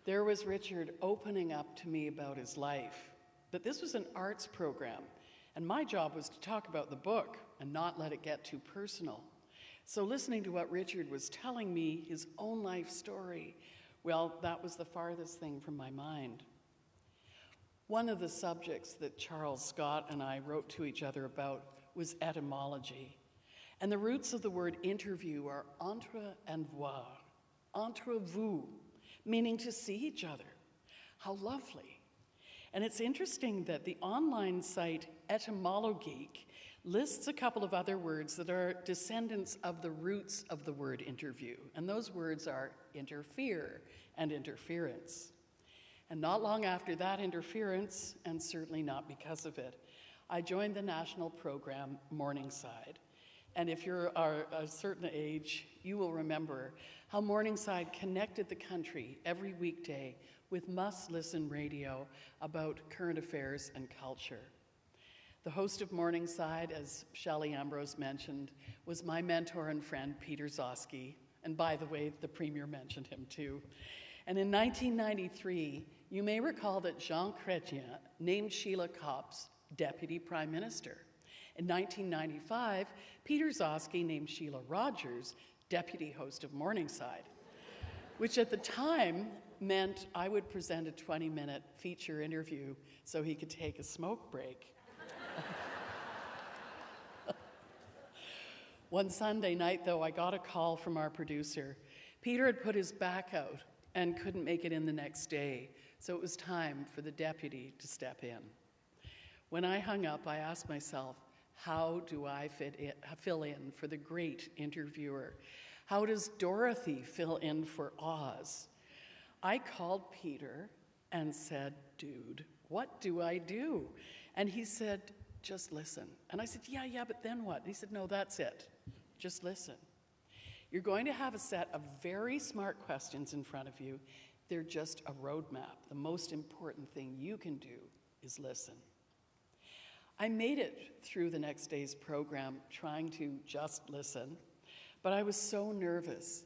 There was Richard opening up to me about his life, but this was an arts program, and my job was to talk about the book and not let it get too personal. So listening to what Richard was telling me, his own life story, well, that was the farthest thing from my mind. One of the subjects that Charles Scott and I wrote to each other about was etymology. And the roots of the word interview are entre and voir, entre vous, meaning to see each other. How lovely. And it's interesting that the online site Etymologeek lists a couple of other words that are descendants of the roots of the word interview. And those words are interfere and interference. And not long after that interference, and certainly not because of it, I joined the national program Morningside. And if you're a certain age, you will remember how Morningside connected the country every weekday with must-listen radio about current affairs and culture. The host of Morningside, as Shelley Ambrose mentioned, was my mentor and friend, Peter Zosky. And by the way, the Premier mentioned him too. And in 1993, you may recall that Jean Chrétien named Sheila Copps Deputy Prime Minister. In 1995, Peter Zosky named Shelagh Rogers Deputy Host of Morningside, which at the time meant I would present a 20-minute feature interview so he could take a smoke break. One Sunday night, though, I got a call from our producer. Peter had put his back out and couldn't make it in the next day, so it was time for the deputy to step in. When I hung up, I asked myself, how do I fill in for the great interviewer? How does Dorothy fill in for Oz? I called Peter and said, dude, what do I do? And he said, just listen. And I said, yeah, but then what? And he said, no, that's it. Just listen. You're going to have a set of very smart questions in front of you. They're just a roadmap. The most important thing you can do is listen. I made it through the next day's program trying to just listen, but I was so nervous.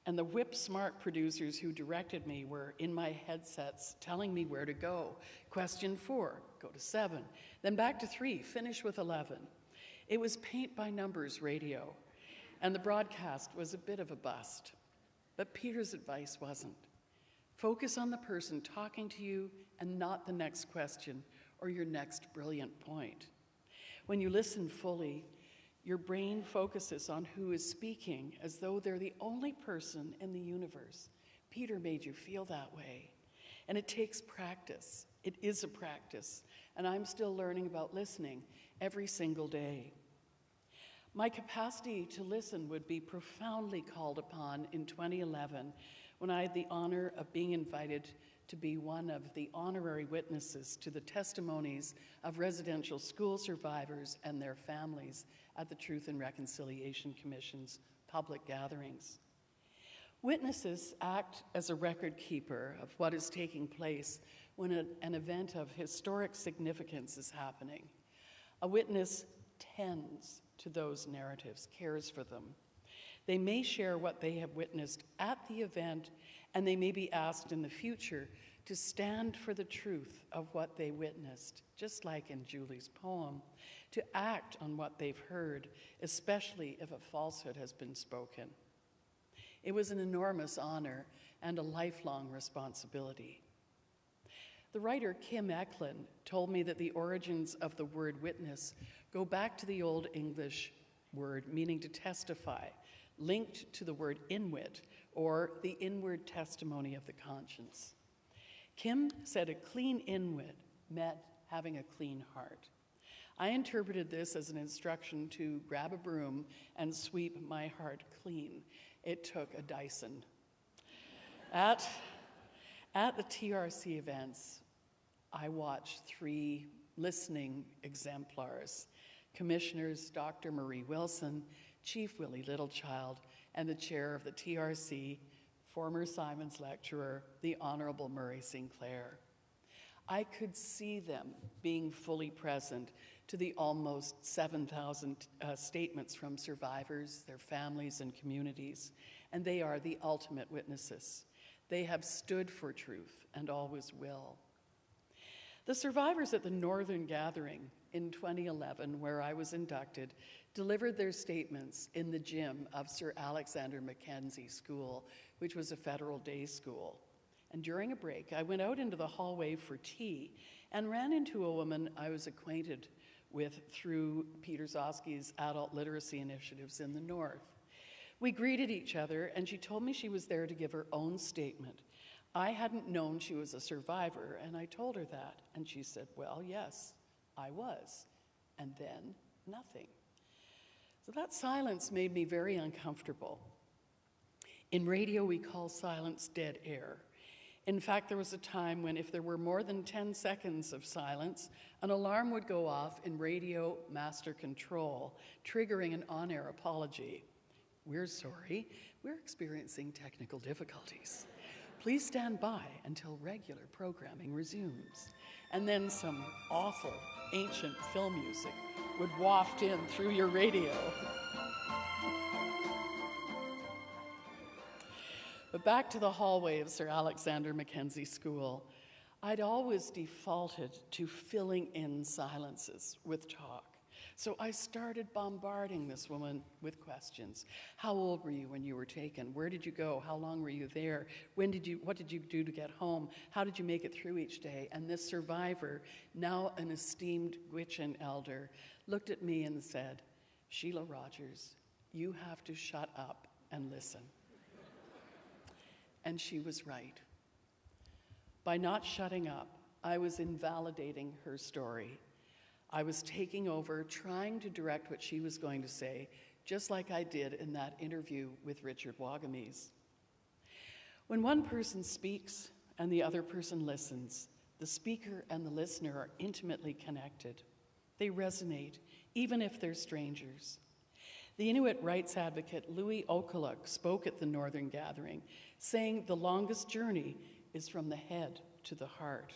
And the whip-smart producers who directed me were in my headsets telling me where to go. Question 4, go to 7, then back to 3, finish with 11. It was paint-by-numbers radio, and the broadcast was a bit of a bust. But Peter's advice wasn't. Focus on the person talking to you and not the next question or your next brilliant point. When you listen fully, your brain focuses on who is speaking as though they're the only person in the universe. Peter made you feel that way. And it takes practice. It is a practice. And I'm still learning about listening every single day. My capacity to listen would be profoundly called upon in 2011 when I had the honor of being invited to be one of the honorary witnesses to the testimonies of residential school survivors and their families at the Truth and Reconciliation Commission's public gatherings. Witnesses act as a record keeper of what is taking place when an event of historic significance is happening. A witness tends to those narratives, cares for them. They may share what they have witnessed at the event, and they may be asked in the future to stand for the truth of what they witnessed, just like in Julie's poem, to act on what they've heard, especially if a falsehood has been spoken. It was an enormous honor and a lifelong responsibility. The writer Kim Eklund told me that the origins of the word witness go back to the Old English word meaning to testify, linked to the word inwit, or the inward testimony of the conscience. Kim said a clean inwit meant having a clean heart. I interpreted this as an instruction to grab a broom and sweep my heart clean. It took a Dyson. At the TRC events, I watched 3 listening exemplars: Commissioners Dr. Marie Wilson, Chief Willie Littlechild, and the chair of the TRC, former Symons lecturer, the Honorable Murray Sinclair. I could see them being fully present to the almost 7,000 statements from survivors, their families, and communities, and they are the ultimate witnesses. They have stood for truth and always will. The survivors at the Northern Gathering in 2011, where I was inducted, delivered their statements in the gym of Sir Alexander Mackenzie School, which was a federal day school. And during a break, I went out into the hallway for tea and ran into a woman I was acquainted with through Peter Zosky's adult literacy initiatives in the North. We greeted each other, and she told me she was there to give her own statement. I hadn't known she was a survivor, and I told her that. And she said, well, yes, I was. And then nothing. So that silence made me very uncomfortable. In radio, we call silence dead air. In fact, there was a time when if there were more than 10 seconds of silence, an alarm would go off in radio master control, triggering an on-air apology. We're sorry, we're experiencing technical difficulties. Please stand by until regular programming resumes. And then some awful, ancient film music would waft in through your radio. But back to the hallway of Sir Alexander Mackenzie School, I'd always defaulted to filling in silences with talk. So I started bombarding this woman with questions. How old were you when you were taken? Where did you go? How long were you there? What did you do to get home? How did you make it through each day? And this survivor, now an esteemed Gwich'in elder, looked at me and said, Shelagh Rogers, you have to shut up and listen. And she was right. By not shutting up, I was invalidating her story. I was taking over, trying to direct what she was going to say, just like I did in that interview with Richard Wagamese. When one person speaks and the other person listens, the speaker and the listener are intimately connected. They resonate, even if they're strangers. The Inuit rights advocate Louis Okaluk spoke at the Northern Gathering, saying the longest journey is from the head to the heart.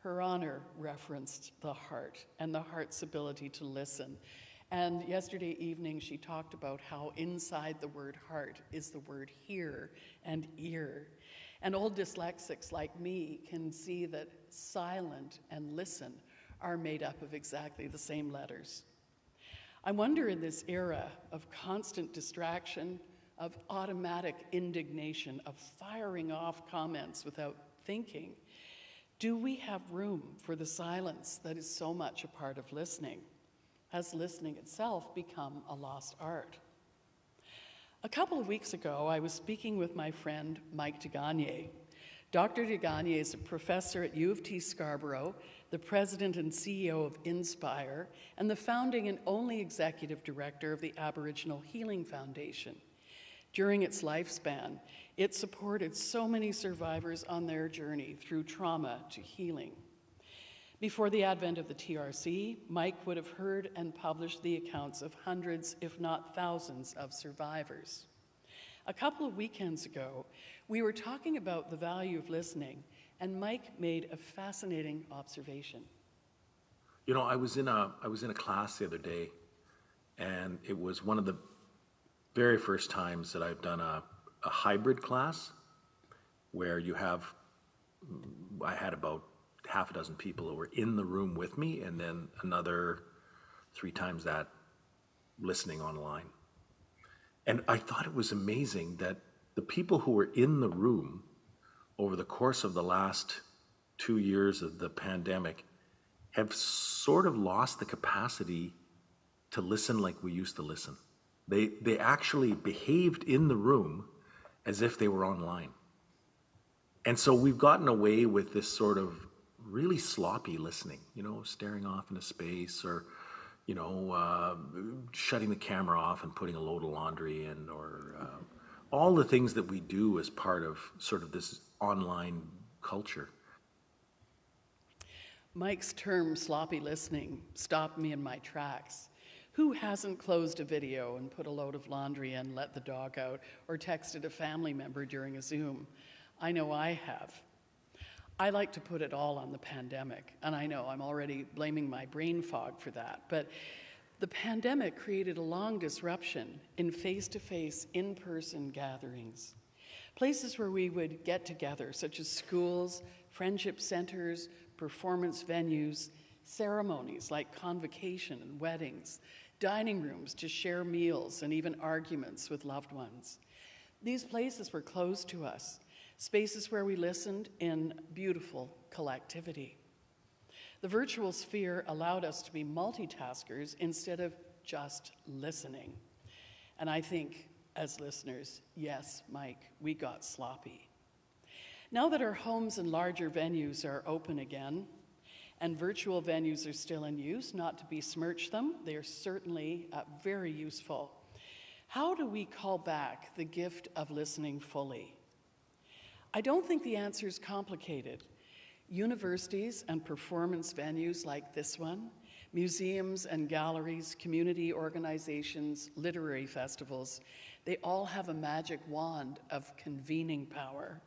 Her Honor referenced the heart and the heart's ability to listen. And yesterday evening, she talked about how inside the word heart is the word hear and ear. And old dyslexics like me can see that silent and listen are made up of exactly the same letters. I wonder, in this era of constant distraction, of automatic indignation, of firing off comments without thinking, do we have room for the silence that is so much a part of listening? Has listening itself become a lost art? A couple of weeks ago, I was speaking with my friend Mike DeGagne. Dr. DeGagne is a professor at U of T Scarborough, the president and CEO of Inspire, and the founding and only executive director of the Aboriginal Healing Foundation. During its lifespan, it supported so many survivors on their journey through trauma to healing. Before the advent of the TRC, Mike would have heard and published the accounts of hundreds, if not thousands, of survivors. A couple of weekends ago, we were talking about the value of listening, and Mike made a fascinating observation. You know, I was in a class the other day, and it was one of the very first times that I've done a hybrid class where I had about half a dozen people who were in the room with me, and then another 3 times that listening online. And I thought it was amazing that the people who were in the room over the course of the last 2 years of the pandemic have sort of lost the capacity to listen like we used to listen. They actually behaved in the room as if they were online. And so we've gotten away with this sort of really sloppy listening, staring off into space, or, shutting the camera off and putting a load of laundry in, or all the things that we do as part of sort of this online culture. Mike's term, sloppy listening, stopped me in my tracks. Who hasn't closed a video and put a load of laundry in, let the dog out, or texted a family member during a Zoom? I know I have. I like to put it all on the pandemic, and I know I'm already blaming my brain fog for that, but the pandemic created a long disruption in face-to-face, in-person gatherings. Places where we would get together, such as schools, friendship centers, performance venues, ceremonies like convocation and weddings, dining rooms to share meals and even arguments with loved ones. These places were closed to us, spaces where we listened in beautiful collectivity. The virtual sphere allowed us to be multitaskers instead of just listening. And I think, as listeners, yes, Mike, we got sloppy. Now that our homes and larger venues are open again, and virtual venues are still in use, not to besmirch them, they are certainly very useful. How do we call back the gift of listening fully? I don't think the answer is complicated. Universities and performance venues like this one, museums and galleries, community organizations, literary festivals, they all have a magic wand of convening power.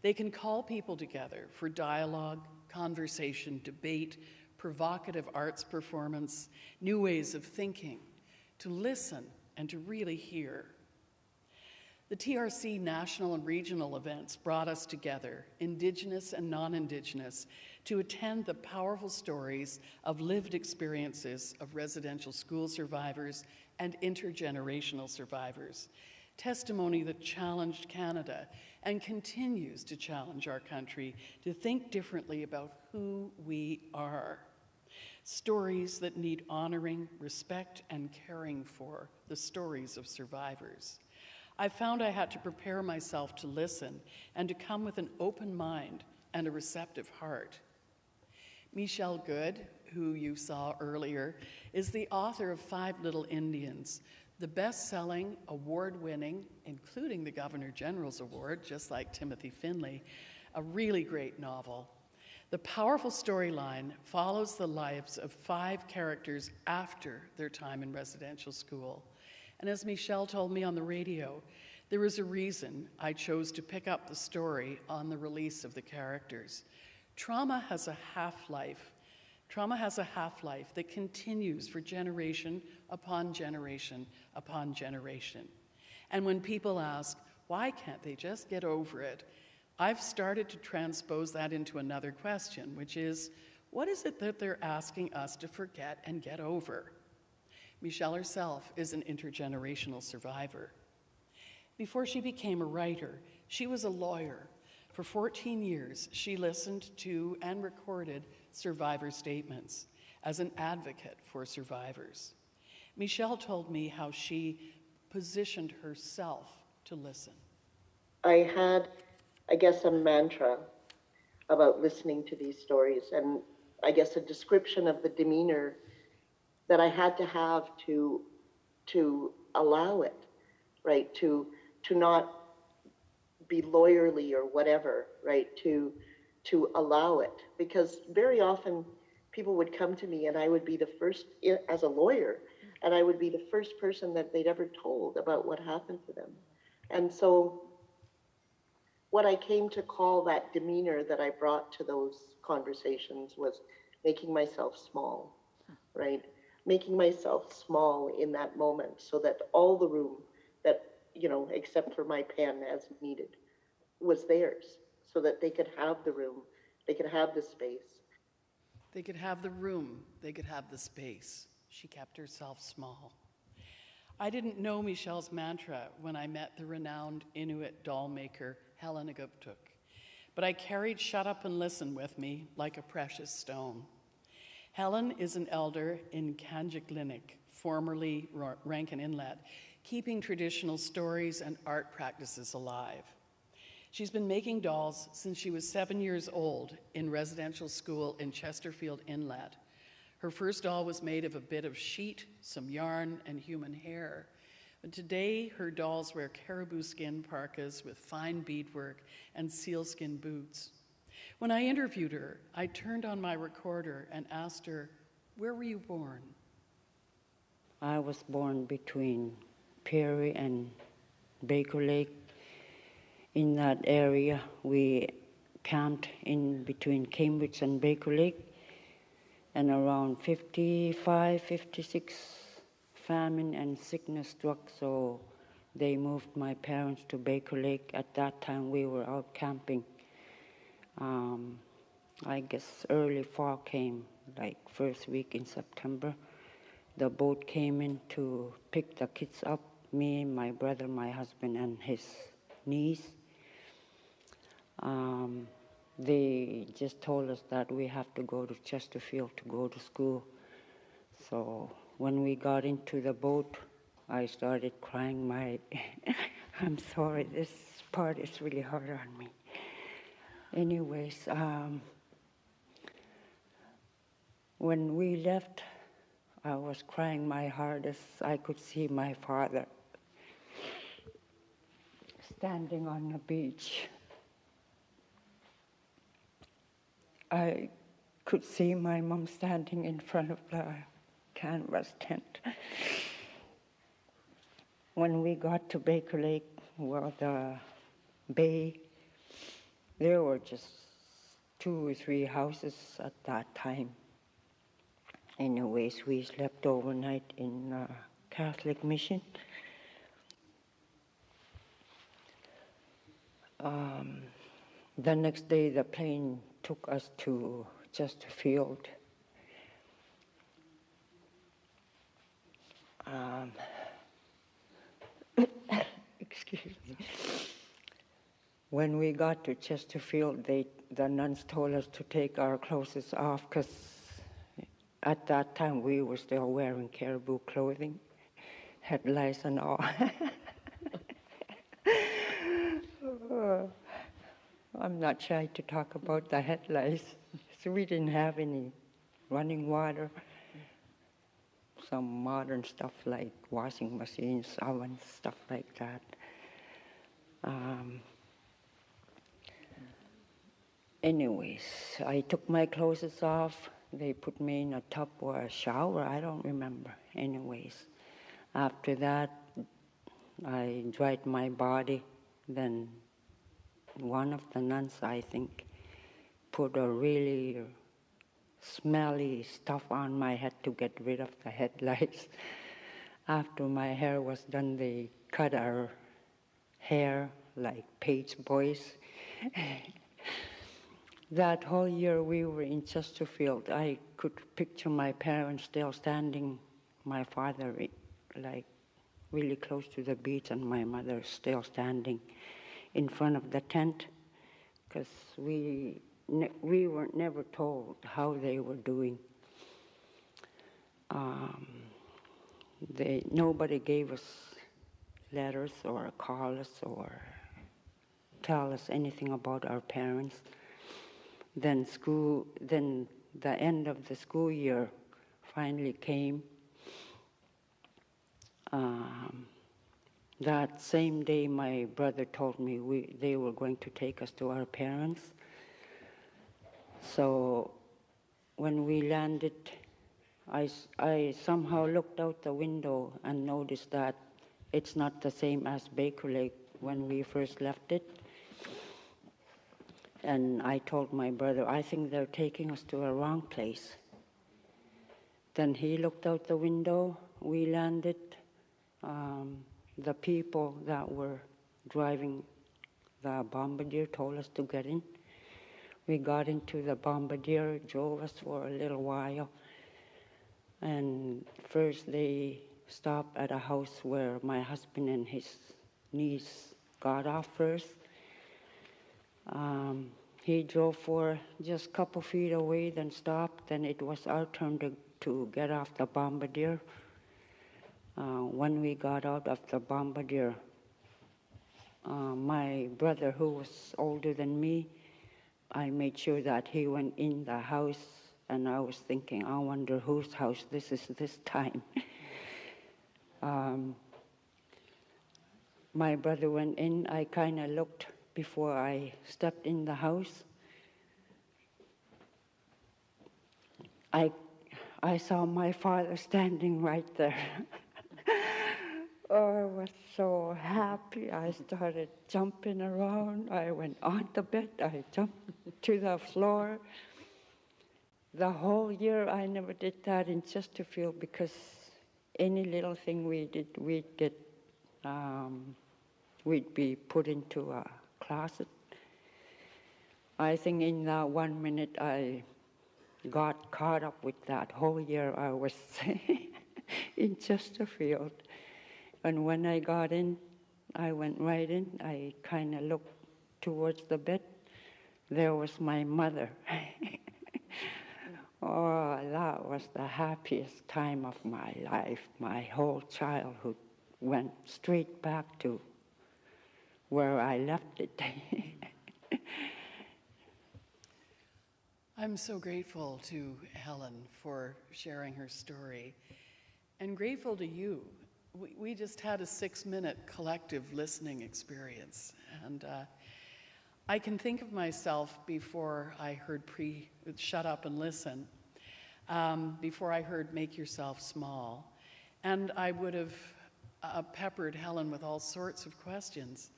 They can call people together for dialogue, conversation, debate, provocative arts performance, new ways of thinking, to listen and to really hear. The TRC national and regional events brought us together, Indigenous and non-Indigenous, to attend the powerful stories of lived experiences of residential school survivors and intergenerational survivors, testimony that challenged Canada and continues to challenge our country to think differently about who we are. Stories that need honoring, respect, and caring for, the stories of survivors. I found I had to prepare myself to listen and to come with an open mind and a receptive heart. Michelle Good, who you saw earlier, is the author of 5 Little Indians, the best-selling, award-winning, including the Governor General's Award, just like Timothy Finley, a really great novel. The powerful storyline follows the lives of 5 characters after their time in residential school. And as Michelle told me on the radio, there was a reason I chose to pick up the story on the release of the characters. Trauma has a half-life. Trauma has a half-life that continues for generation upon generation upon generation. And when people ask, why can't they just get over it? I've started to transpose that into another question, which is, what is it that they're asking us to forget and get over? Michelle herself is an intergenerational survivor. Before she became a writer, she was a lawyer. For 14 years, she listened to and recorded survivor statements as an advocate for survivors. Michelle told me how she positioned herself to listen. I had, I guess, a mantra about listening to these stories, and I guess a description of the demeanor that I had to have to allow it, right? To not be lawyerly or whatever, right? To allow it, because very often people would come to me and I would be the first, as a lawyer, and I would be the first person that they'd ever told about what happened to them. And so what I came to call that demeanor that I brought to those conversations was making myself small, right? Making myself small in that moment so that all the room that, except for my pen as needed, was theirs, so that they could have the room, they could have the space. They could have the room, they could have the space. She kept herself small. I didn't know Michelle's mantra when I met the renowned Inuit doll maker Helen Aguptuk, but I carried Shut Up and Listen with me like a precious stone. Helen is an elder in Kanjiklinik, formerly Rankin Inlet, keeping traditional stories and art practices alive. She's been making dolls since she was 7 years old in residential school in Chesterfield Inlet. Her first doll was made of a bit of sheet, some yarn, and human hair. But today, her dolls wear caribou skin parkas with fine beadwork and sealskin boots. When I interviewed her, I turned on my recorder and asked her, "Where were you born?" I was born between Perry and Baker Lake. In that area, we camped in between Cambridge and Baker Lake, and around 55, 56, famine and sickness struck, so they moved my parents to Baker Lake. At that time, we were out camping. I guess early fall came, like first week in September. The boat came in to pick the kids up, me, my brother, my husband, and his niece. They just told us that we have to go to Chesterfield to go to school. So when we got into the boat, I started crying. I'm sorry, this part is really hard on me. Anyways, when we left, I was crying my hardest. I could see my father standing on the beach. I could see my mom standing in front of the canvas tent. When we got to Baker Lake, well, the bay, there were just 2 or 3 houses at that time. Anyways, we slept overnight in a Catholic mission. The next day, the plane took us to Chesterfield. Excuse me. When we got to Chesterfield, the nuns told us to take our clothes off because at that time we were still wearing caribou clothing, headlights and all. I'm not shy to talk about the headlights. So we didn't have any running water. Some modern stuff like washing machines, ovens, stuff like that. Anyways, I took my clothes off. They put me in a tub or a shower. I don't remember. Anyways, after that, I dried my body. Then one of the nuns, I think, put a really smelly stuff on my head to get rid of the headlights. After my hair was done, they cut our hair like page boys. That whole year we were in Chesterfield, I could picture my parents still standing, my father like really close to the beach and my mother still standing in front of the tent, because we were never told how they were doing. Nobody gave us letters or call us or tell us anything about our parents. Then the end of the school year finally came. That same day, my brother told me they were going to take us to our parents. So when we landed, I somehow looked out the window and noticed that it's not the same as Baker Lake when we first left it. And I told my brother, I think they're taking us to a wrong place. Then he looked out the window, we landed. The people that were driving the Bombardier told us to get in. We got into the Bombardier, drove us for a little while. And first they stopped at a house where my husband and his niece got off first. He drove for just a couple feet away, then stopped. Then it was our turn to get off the Bombardier. When we got out of the Bombardier, my brother, who was older than me, I made sure that he went in the house, and I was thinking, I wonder whose house this is this time. my brother went in, I kind of looked before I stepped in the house. I saw my father standing right there. Oh, I was so happy. I started jumping around. I went on the bed. I jumped to the floor. The whole year, I never did that in Chesterfield because any little thing we did, we'd be put into a closet. I think in that 1 minute, I got caught up with that. Whole year I was in Chesterfield. And when I got in, I went right in. I kind of looked towards the bed. There was my mother. Oh, that was the happiest time of my life. My whole childhood went straight back to where I left it. I'm so grateful to Helen for sharing her story, and grateful to you. We just had a 6-minute collective listening experience, and I can think of myself before I heard shut up and listen, before I heard make yourself small, and I would have peppered Helen with all sorts of questions,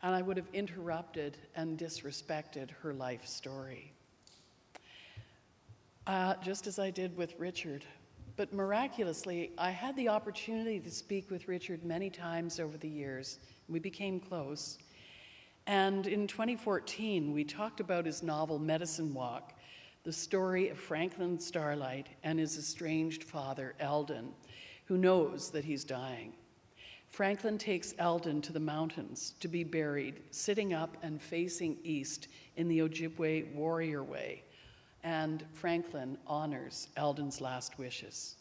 and I would have interrupted and disrespected her life story. Just as I did with Richard. But miraculously, I had the opportunity to speak with Richard many times over the years. We became close. And in 2014, we talked about his novel Medicine Walk, the story of Franklin Starlight and his estranged father, Eldon, who knows that he's dying. Franklin takes Eldon to the mountains to be buried, sitting up and facing east in the Ojibwe warrior way. And Franklin honors Eldon's last wishes.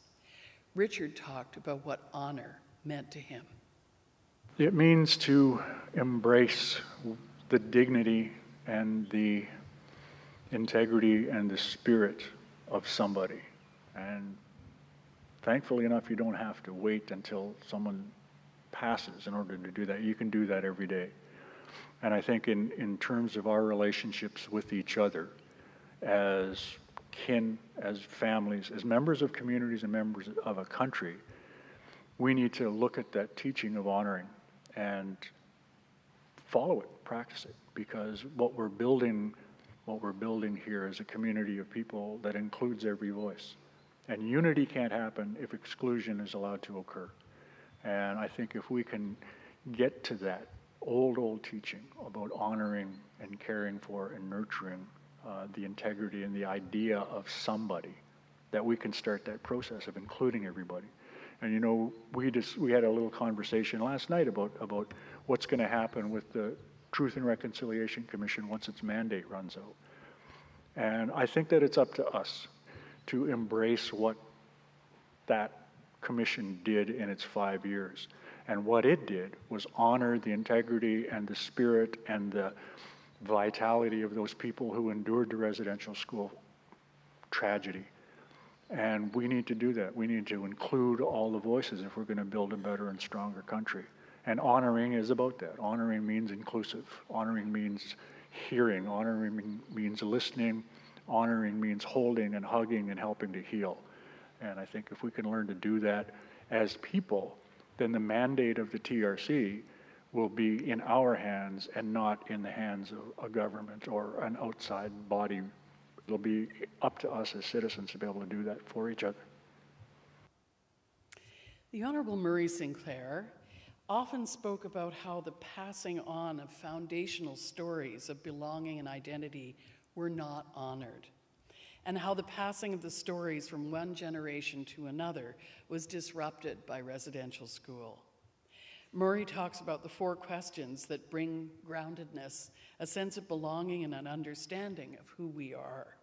Richard talked about what honor meant to him. It means to embrace the dignity and the integrity and the spirit of somebody. And thankfully enough, you don't have to wait until someone passes in order to do that. You can do that every day. And I think in terms of our relationships with each other, as kin, as families, as members of communities and members of a country, we need to look at that teaching of honoring and follow it, practice it, because what we're building here is a community of people that includes every voice. And unity can't happen if exclusion is allowed to occur. And I think if we can get to that old teaching about honoring and caring for and nurturing the integrity and the idea of somebody, that we can start that process of including everybody. And you know, we had a little conversation last night about what's going to happen with the Truth and Reconciliation Commission once its mandate runs out. And I think that it's up to us to embrace what that commission did in its 5 years. And what it did was honor the integrity and the spirit and the vitality of those people who endured the residential school tragedy. And we need to do that. We need to include all the voices if we're going to build a better and stronger country. And honoring is about that. Honoring means inclusive. Honoring means hearing. Honoring means listening. Honoring means holding and hugging and helping to heal. And I think if we can learn to do that as people, then the mandate of the TRC will be in our hands and not in the hands of a government or an outside body. It'll be up to us as citizens to be able to do that for each other. The Honorable Murray Sinclair often spoke about how the passing on of foundational stories of belonging and identity were not honored, and how the passing of the stories from one generation to another was disrupted by residential school. Murray talks about the 4 questions that bring groundedness, a sense of belonging, and an understanding of who we are.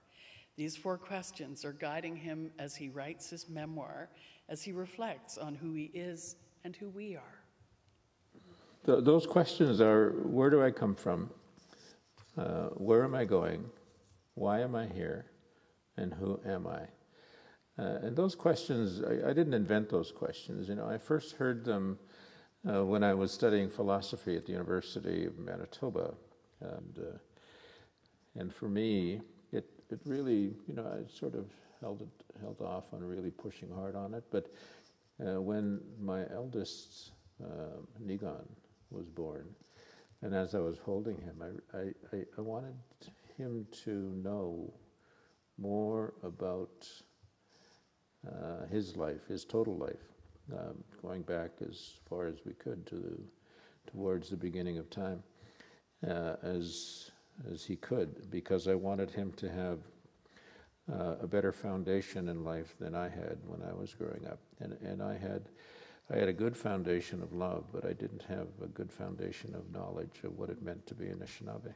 These 4 questions are guiding him as he writes his memoir, as he reflects on who he is and who we are. Those questions are, where do I come from? Where am I going? Why am I here? And who am I? And those questions, I didn't invent those questions. You know, I first heard them when I was studying philosophy at the University of Manitoba. And for me, it really, I sort of held off on really pushing hard on it. But when my eldest, Nigan, was born, and as I was holding him, I wanted him to know more about his life, his total life, going back as far as we could towards the beginning of time, as he could, because I wanted him to have a better foundation in life than I had when I was growing up. And I had a good foundation of love, but I didn't have a good foundation of knowledge of what it meant to be an Anishinaabe.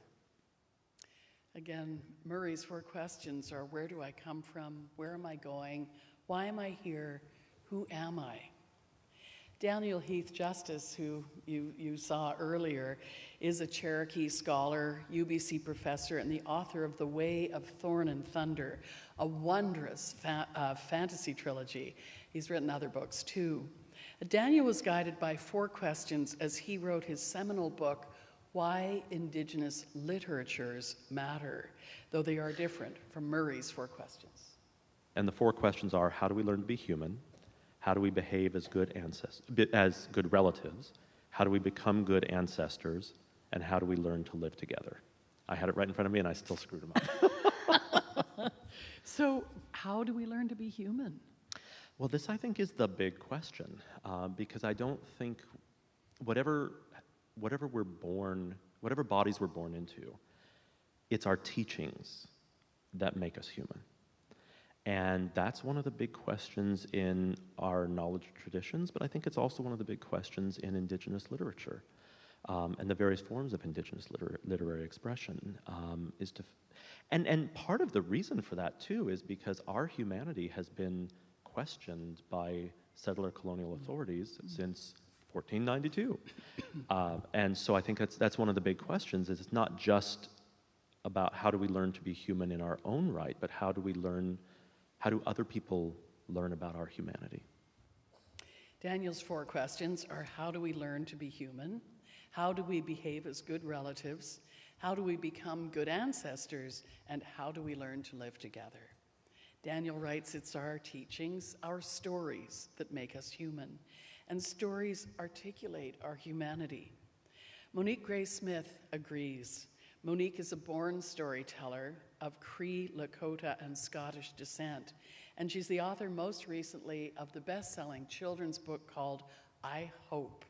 Again, Murray's 4 questions are: where do I come from? Where am I going? Why am I here? Who am I? Daniel Heath Justice, who you saw earlier, is a Cherokee scholar, UBC professor, and the author of The Way of Thorn and Thunder, a wondrous fantasy trilogy. He's written other books too. Daniel was guided by 4 questions as he wrote his seminal book, Why Indigenous Literatures Matter, though they are different from Murray's 4 questions. And the 4 questions are: how do we learn to be human? How do we behave as good relatives? How do we become good ancestors? And how do we learn to live together? I had it right in front of me and I still screwed them up. So how do we learn to be human? Well, this I think is the big question, because I don't think whatever we're born, whatever bodies we're born into, it's our teachings that make us human. And that's one of the big questions in our knowledge traditions, but I think it's also one of the big questions in Indigenous literature, and the various forms of Indigenous literary expression. And part of the reason for that, too, is because our humanity has been questioned by settler colonial authorities since 1492. And so I think that's one of the big questions, is it's not just about how do we learn to be human in our own right, but how do other people learn about our humanity? Daniel's 4 questions are: how do we learn to be human? How do we behave as good relatives? How do we become good ancestors? And how do we learn to live together? Daniel writes, it's our teachings, our stories that make us human, and stories articulate our humanity. Monique Gray Smith agrees. Monique is a born storyteller of Cree, Lakota, and Scottish descent, and she's the author most recently of the best-selling children's book called I Hope.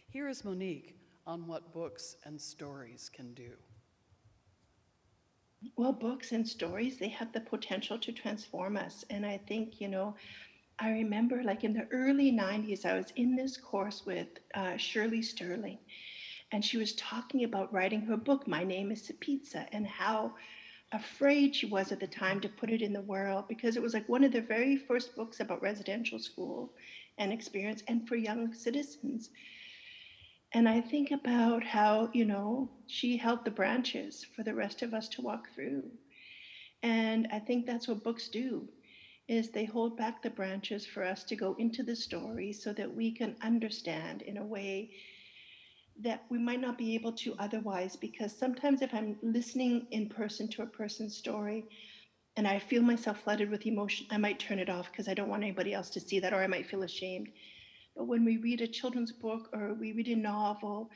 Here is Monique on what books and stories can do. Well, books and stories, they have the potential to transform us. And I think, I remember like in the early 90s, I was in this course with Shirley Sterling, and she was talking about writing her book, My Name is Pizza, and how afraid she was at the time to put it in the world, because it was like one of the very first books about residential school and experience and for young citizens. And I think about how, she held the branches for the rest of us to walk through. And I think that's what books do, is they hold back the branches for us to go into the story so that we can understand in a way that we might not be able to otherwise. Because sometimes if I'm listening in person to a person's story and I feel myself flooded with emotion, I might turn it off because I don't want anybody else to see that, or I might feel ashamed. But when we read a children's book or we read a novel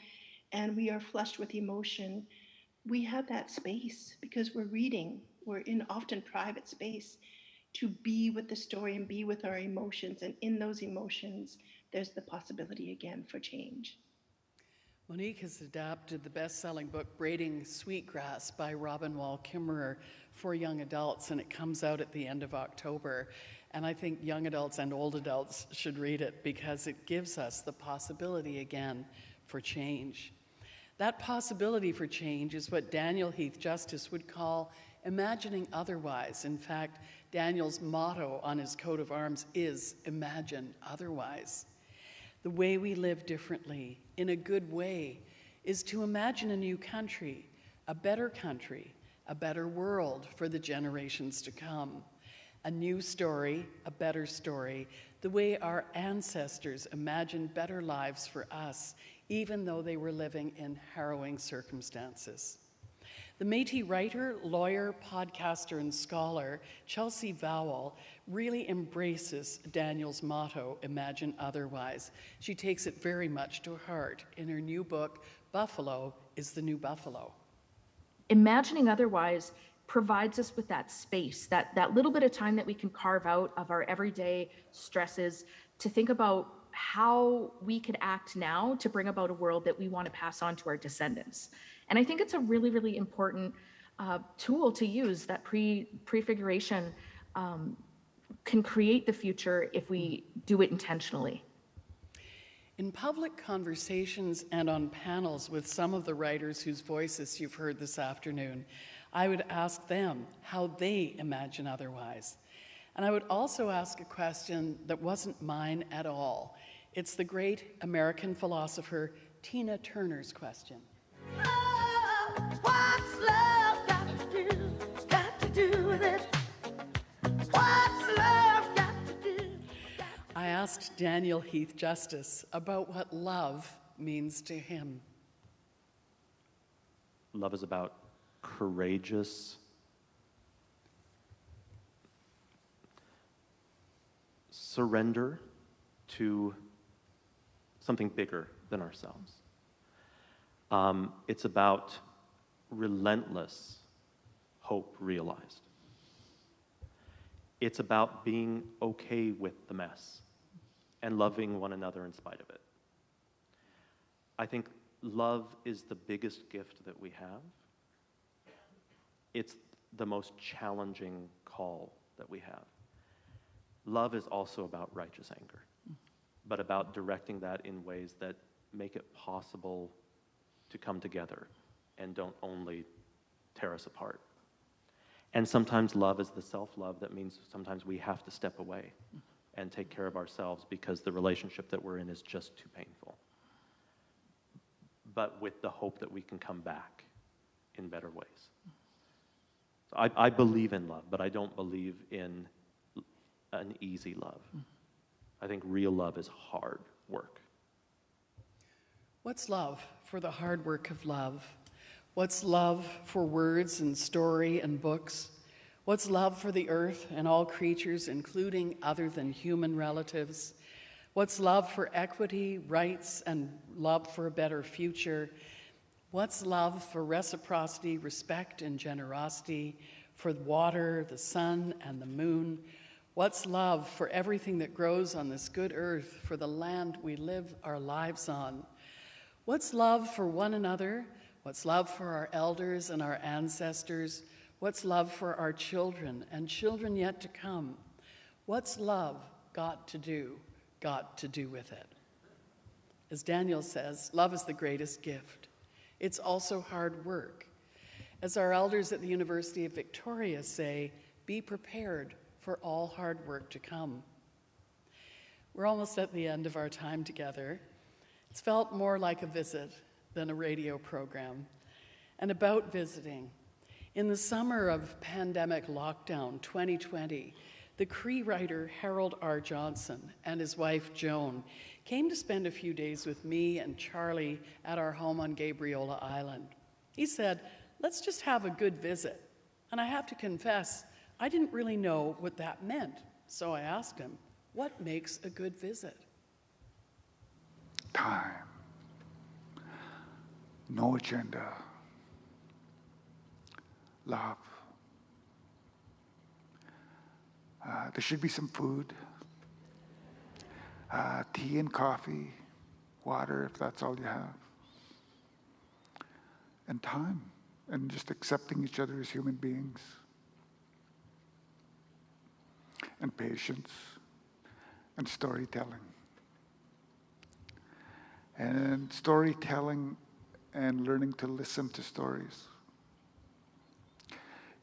and we are flushed with emotion, we have that space because we're reading. We're in often private space to be with the story and be with our emotions. And in those emotions, there's the possibility again for change. Monique has adapted the best-selling book Braiding Sweetgrass by Robin Wall Kimmerer for young adults, and it comes out at the end of October. And I think young adults and old adults should read it because it gives us the possibility again for change. That possibility for change is what Daniel Heath Justice would call imagining otherwise. In fact, Daniel's motto on his coat of arms is Imagine Otherwise. The way we live differently, in a good way, is to imagine a new country, a better world for the generations to come. A new story, a better story the way our ancestors imagined better lives for us, even though they were living in harrowing circumstances. The Métis writer, lawyer, podcaster, and scholar, Chelsea Vowell, really embraces Daniel's motto, Imagine Otherwise. She takes it very much to heart in her new book, Buffalo is the New Buffalo. Imagining otherwise provides us with that space, that little bit of time that we can carve out of our everyday stresses to think about how we could act now to bring about a world that we want to pass on to our descendants. And I think it's a really, really important tool to use. That prefiguration can create the future if we do it intentionally. In public conversations and on panels with some of the writers whose voices you've heard this afternoon, I would ask them how they imagine otherwise. And I would also ask a question that wasn't mine at all. It's the great American philosopher Tina Turner's question. What's love got to do with it? What's love got to do? I asked Daniel Heath Justice about what love means to him. Love is about courageous, surrender to something bigger than ourselves. It's about relentless hope realized. It's about being okay with the mess and loving one another in spite of it. I think love is the biggest gift that we have. It's the most challenging call that we have. Love is also about righteous anger, but about directing that in ways that make it possible to come together and don't only tear us apart. And sometimes love is the self-love that means sometimes we have to step away and take care of ourselves because the relationship that we're in is just too painful. But with the hope that we can come back in better ways. So I believe in love, but I don't believe in an easy love. I think real love is hard work. What's love for the hard work of love? What's love for words and story and books? What's love for the earth and all creatures, including other than human relatives? What's love for equity, rights, and love for a better future? What's love for reciprocity, respect, and generosity, for water, the sun, and the moon? What's love for everything that grows on this good earth, for the land we live our lives on? What's love for one another? What's love for our elders and our ancestors? What's love for our children and children yet to come? What's love got to do with it? As Daniel says, love is the greatest gift. It's also hard work. As our elders at the University of Victoria say, be prepared for all hard work to come. We're almost at the end of our time together. It's felt more like a visit than a radio program, and about visiting. In the summer of pandemic lockdown 2020, the Cree writer Harold R. Johnson and his wife Joan came to spend a few days with me and Charlie at our home on Gabriola Island. He said, let's just have a good visit. And I have to confess, I didn't really know what that meant. So I asked him, what makes a good visit? Time. No agenda. Love. There should be some food. Tea and coffee. Water, if that's all you have. And time. And just accepting each other as human beings. And patience. And storytelling. And storytelling and learning to listen to stories.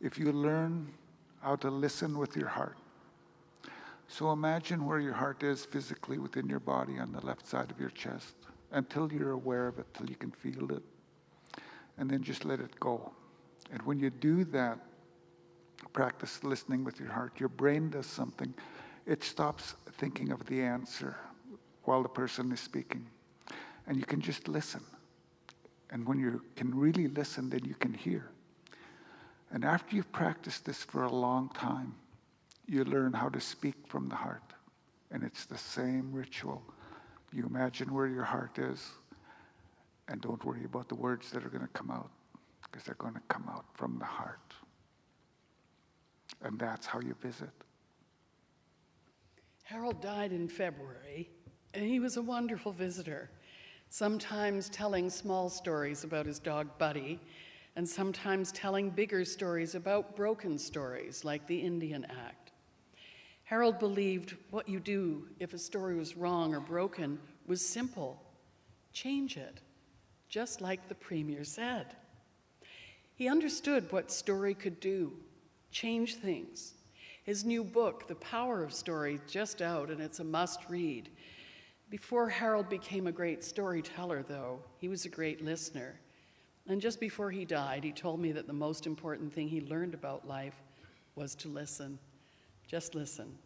If you learn how to listen with your heart, so imagine where your heart is physically within your body on the left side of your chest, until you're aware of it, till you can feel it, and then just let it go. And when you do that, practice listening with your heart, your brain does something. it stops thinking of the answer while the person is speaking. And you can just listen. And when you can really listen, then you can hear. And after you've practiced this for a long time, you learn how to speak from the heart. And it's the same ritual. You imagine where your heart is, and don't worry about the words that are going to come out, because they're going to come out from the heart. And that's how you visit. Harold died in February, and he was a wonderful visitor, sometimes telling small stories about his dog Buddy, and sometimes telling bigger stories about broken stories like the Indian Act. Harold believed what you do if a story was wrong or broken was simple. Change it, just like the Premier said. He understood what story could do, change things. His new book, The Power of Story, just out, and it's a must-read. Before Harold became a great storyteller, though, he was a great listener. And just before he died, he told me that the most important thing he learned about life was to listen. Just listen.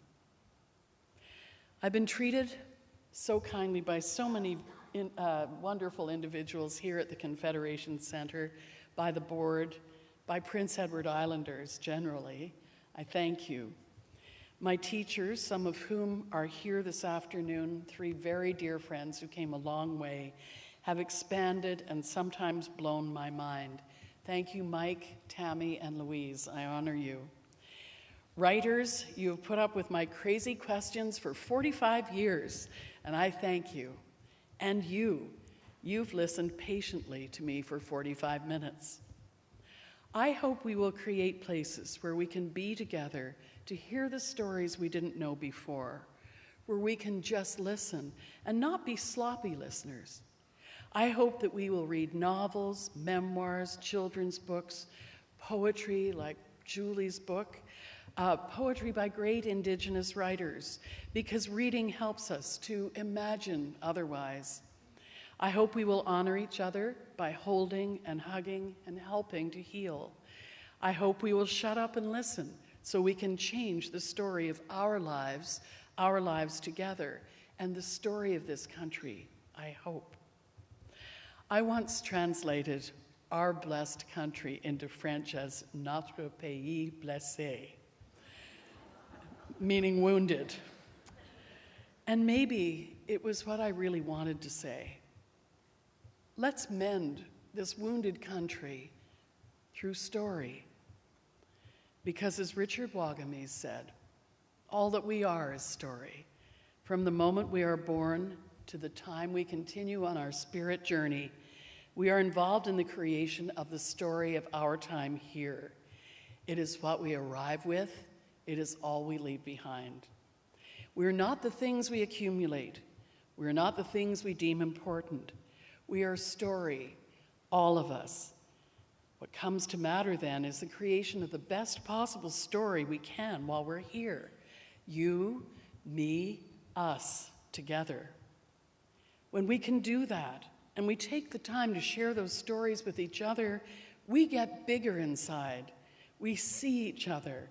I've been treated so kindly by so many wonderful individuals here at the Confederation Center, by the board, by Prince Edward Islanders generally. I thank you. My teachers, some of whom are here this afternoon, 3 very dear friends who came a long way, have expanded and sometimes blown my mind. Thank you, Mike, Tammy, and Louise. I honor you. Writers, you have put up with my crazy questions for 45 years, and I thank you. And you've listened patiently to me for 45 minutes. I hope we will create places where we can be together to hear the stories we didn't know before, where we can just listen and not be sloppy listeners. I hope that we will read novels, memoirs, children's books, poetry like Julie's book, poetry by great Indigenous writers, because reading helps us to imagine otherwise. I hope we will honor each other by holding and hugging and helping to heal. I hope we will shut up and listen so we can change the story of our lives together, and the story of this country, I hope. I once translated our blessed country into French as notre pays blessé, meaning wounded. And maybe it was what I really wanted to say. Let's mend this wounded country through story. Because as Richard Wagamese said, all that we are is story. From the moment we are born to the time we continue on our spirit journey, we are involved in the creation of the story of our time here. It is what we arrive with. It is all we leave behind. We are not the things we accumulate. We are not the things we deem important. We are story, all of us. What comes to matter then is the creation of the best possible story we can while we're here. You, me, us, together. When we can do that, and we take the time to share those stories with each other, we get bigger inside. We see each other.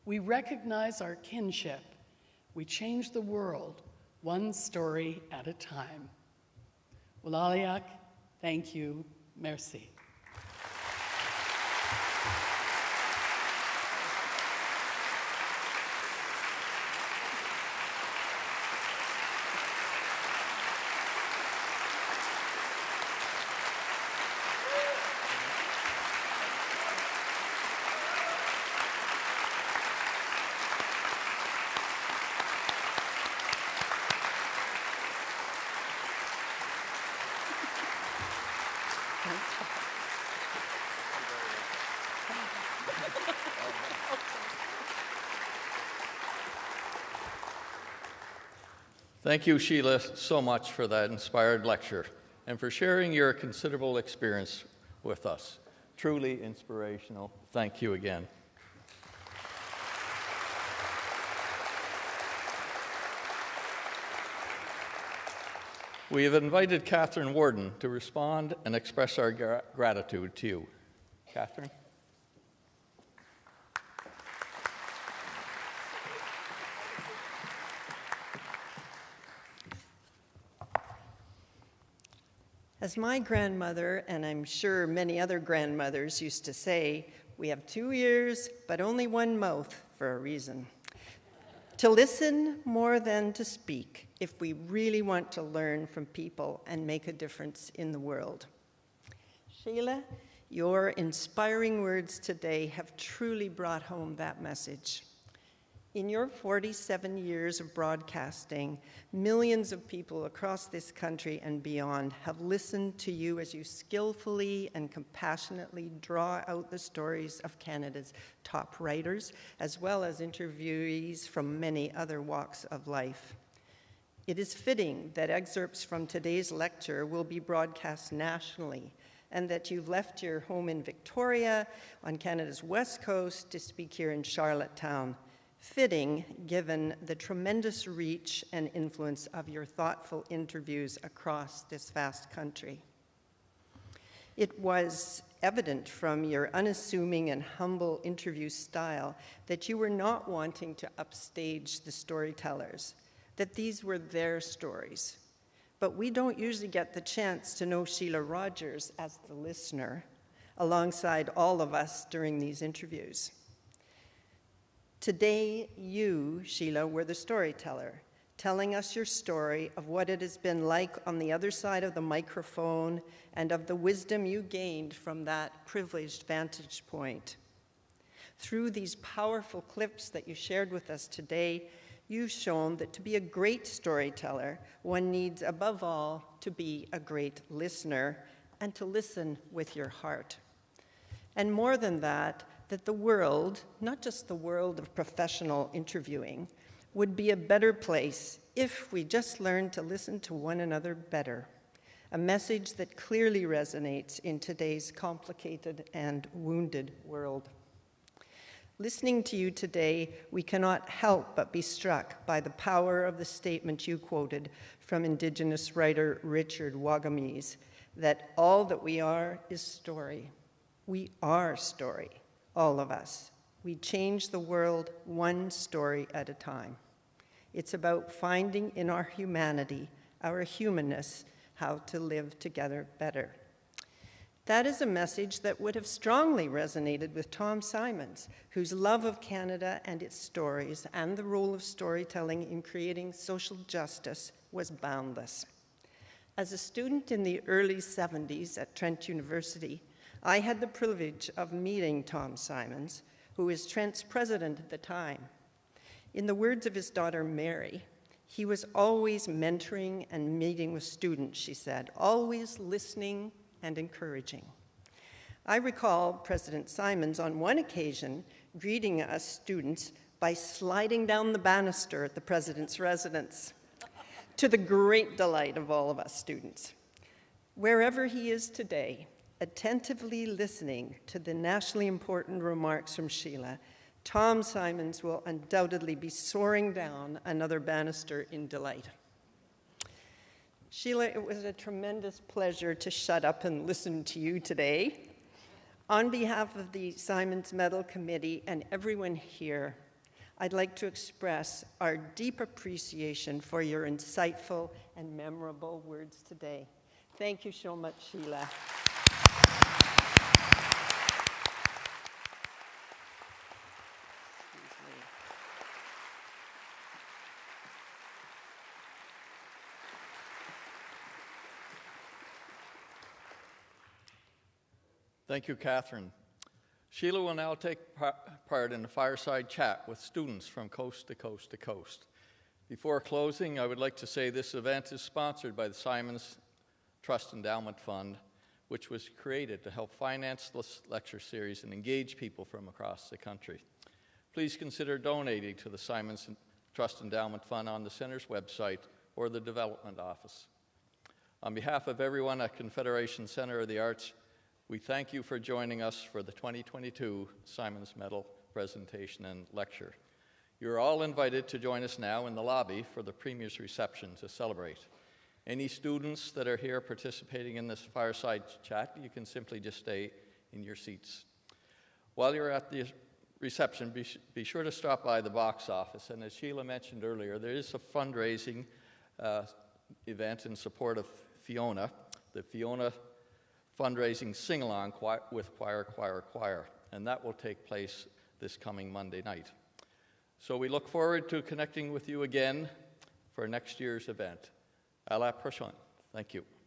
We recognize our kinship. We change the world, one story at a time. Walaliak, thank you, merci. Thank you, Sheila, so much for that inspired lecture and for sharing your considerable experience with us. Truly inspirational. Thank you again. We have invited Catherine Warden to respond and express our gratitude to you. Catherine? As my grandmother, and I'm sure many other grandmothers used to say, we have 2 ears, but only one mouth for a reason. To listen more than to speak if we really want to learn from people and make a difference in the world. Shelagh, your inspiring words today have truly brought home that message. In your 47 years of broadcasting, millions of people across this country and beyond have listened to you as you skillfully and compassionately draw out the stories of Canada's top writers, as well as interviewees from many other walks of life. It is fitting that excerpts from today's lecture will be broadcast nationally, and that you've left your home in Victoria on Canada's west coast to speak here in Charlottetown. Fitting, given the tremendous reach and influence of your thoughtful interviews across this vast country. It was evident from your unassuming and humble interview style that you were not wanting to upstage the storytellers, that these were their stories. But we don't usually get the chance to know Shelagh Rogers as the listener, alongside all of us during these interviews. Today, you, Shelagh, were the storyteller, telling us your story of what it has been like on the other side of the microphone and of the wisdom you gained from that privileged vantage point. Through these powerful clips that you shared with us today, you've shown that to be a great storyteller, one needs, above all, to be a great listener and to listen with your heart. And more than that the world, not just the world of professional interviewing, would be a better place if we just learned to listen to one another better. A message that clearly resonates in today's complicated and wounded world. Listening to you today, we cannot help but be struck by the power of the statement you quoted from Indigenous writer Richard Wagamese, that all that we are is story. We are story. All of us. We change the world one story at a time. It's about finding in our humanity, our humanness, how to live together better. That is a message that would have strongly resonated with Tom Symons, whose love of Canada and its stories and the role of storytelling in creating social justice was boundless. As a student in the early 70s at Trent University, I had the privilege of meeting Tom Symons, who was Trent's president at the time. In the words of his daughter Mary, he was always mentoring and meeting with students, she said, always listening and encouraging. I recall President Symons on one occasion greeting us students by sliding down the banister at the president's residence, to the great delight of all of us students. Wherever he is today, attentively listening to the nationally important remarks from Shelagh, Tom Symons will undoubtedly be soaring down another banister in delight. Shelagh, it was a tremendous pleasure to shut up and listen to you today. On behalf of the Symons Medal Committee and everyone here, I'd like to express our deep appreciation for your insightful and memorable words today. Thank you so much, Shelagh. Thank you, Catherine. Shelagh will now take part in a fireside chat with students from coast to coast to coast. Before closing, I would like to say this event is sponsored by the Symons Trust Endowment Fund, which was created to help finance this lecture series and engage people from across the country. Please consider donating to the Symons Trust Endowment Fund on the Center's website or the Development Office. On behalf of everyone at Confederation Center of the Arts, we thank you for joining us for the 2022 Symons Medal presentation and lecture. You're all invited to join us now in the lobby for the Premier's reception to celebrate. Any students that are here participating in this fireside chat, you can simply just stay in your seats. While you're at the reception, be sure to stop by the box office. And as Shelagh mentioned earlier, there is a fundraising event in support of Fiona the Fiona fundraising sing-along with Choir, and that will take place this coming Monday night. So we look forward to connecting with you again for next year's event. À la prochaine. Thank you.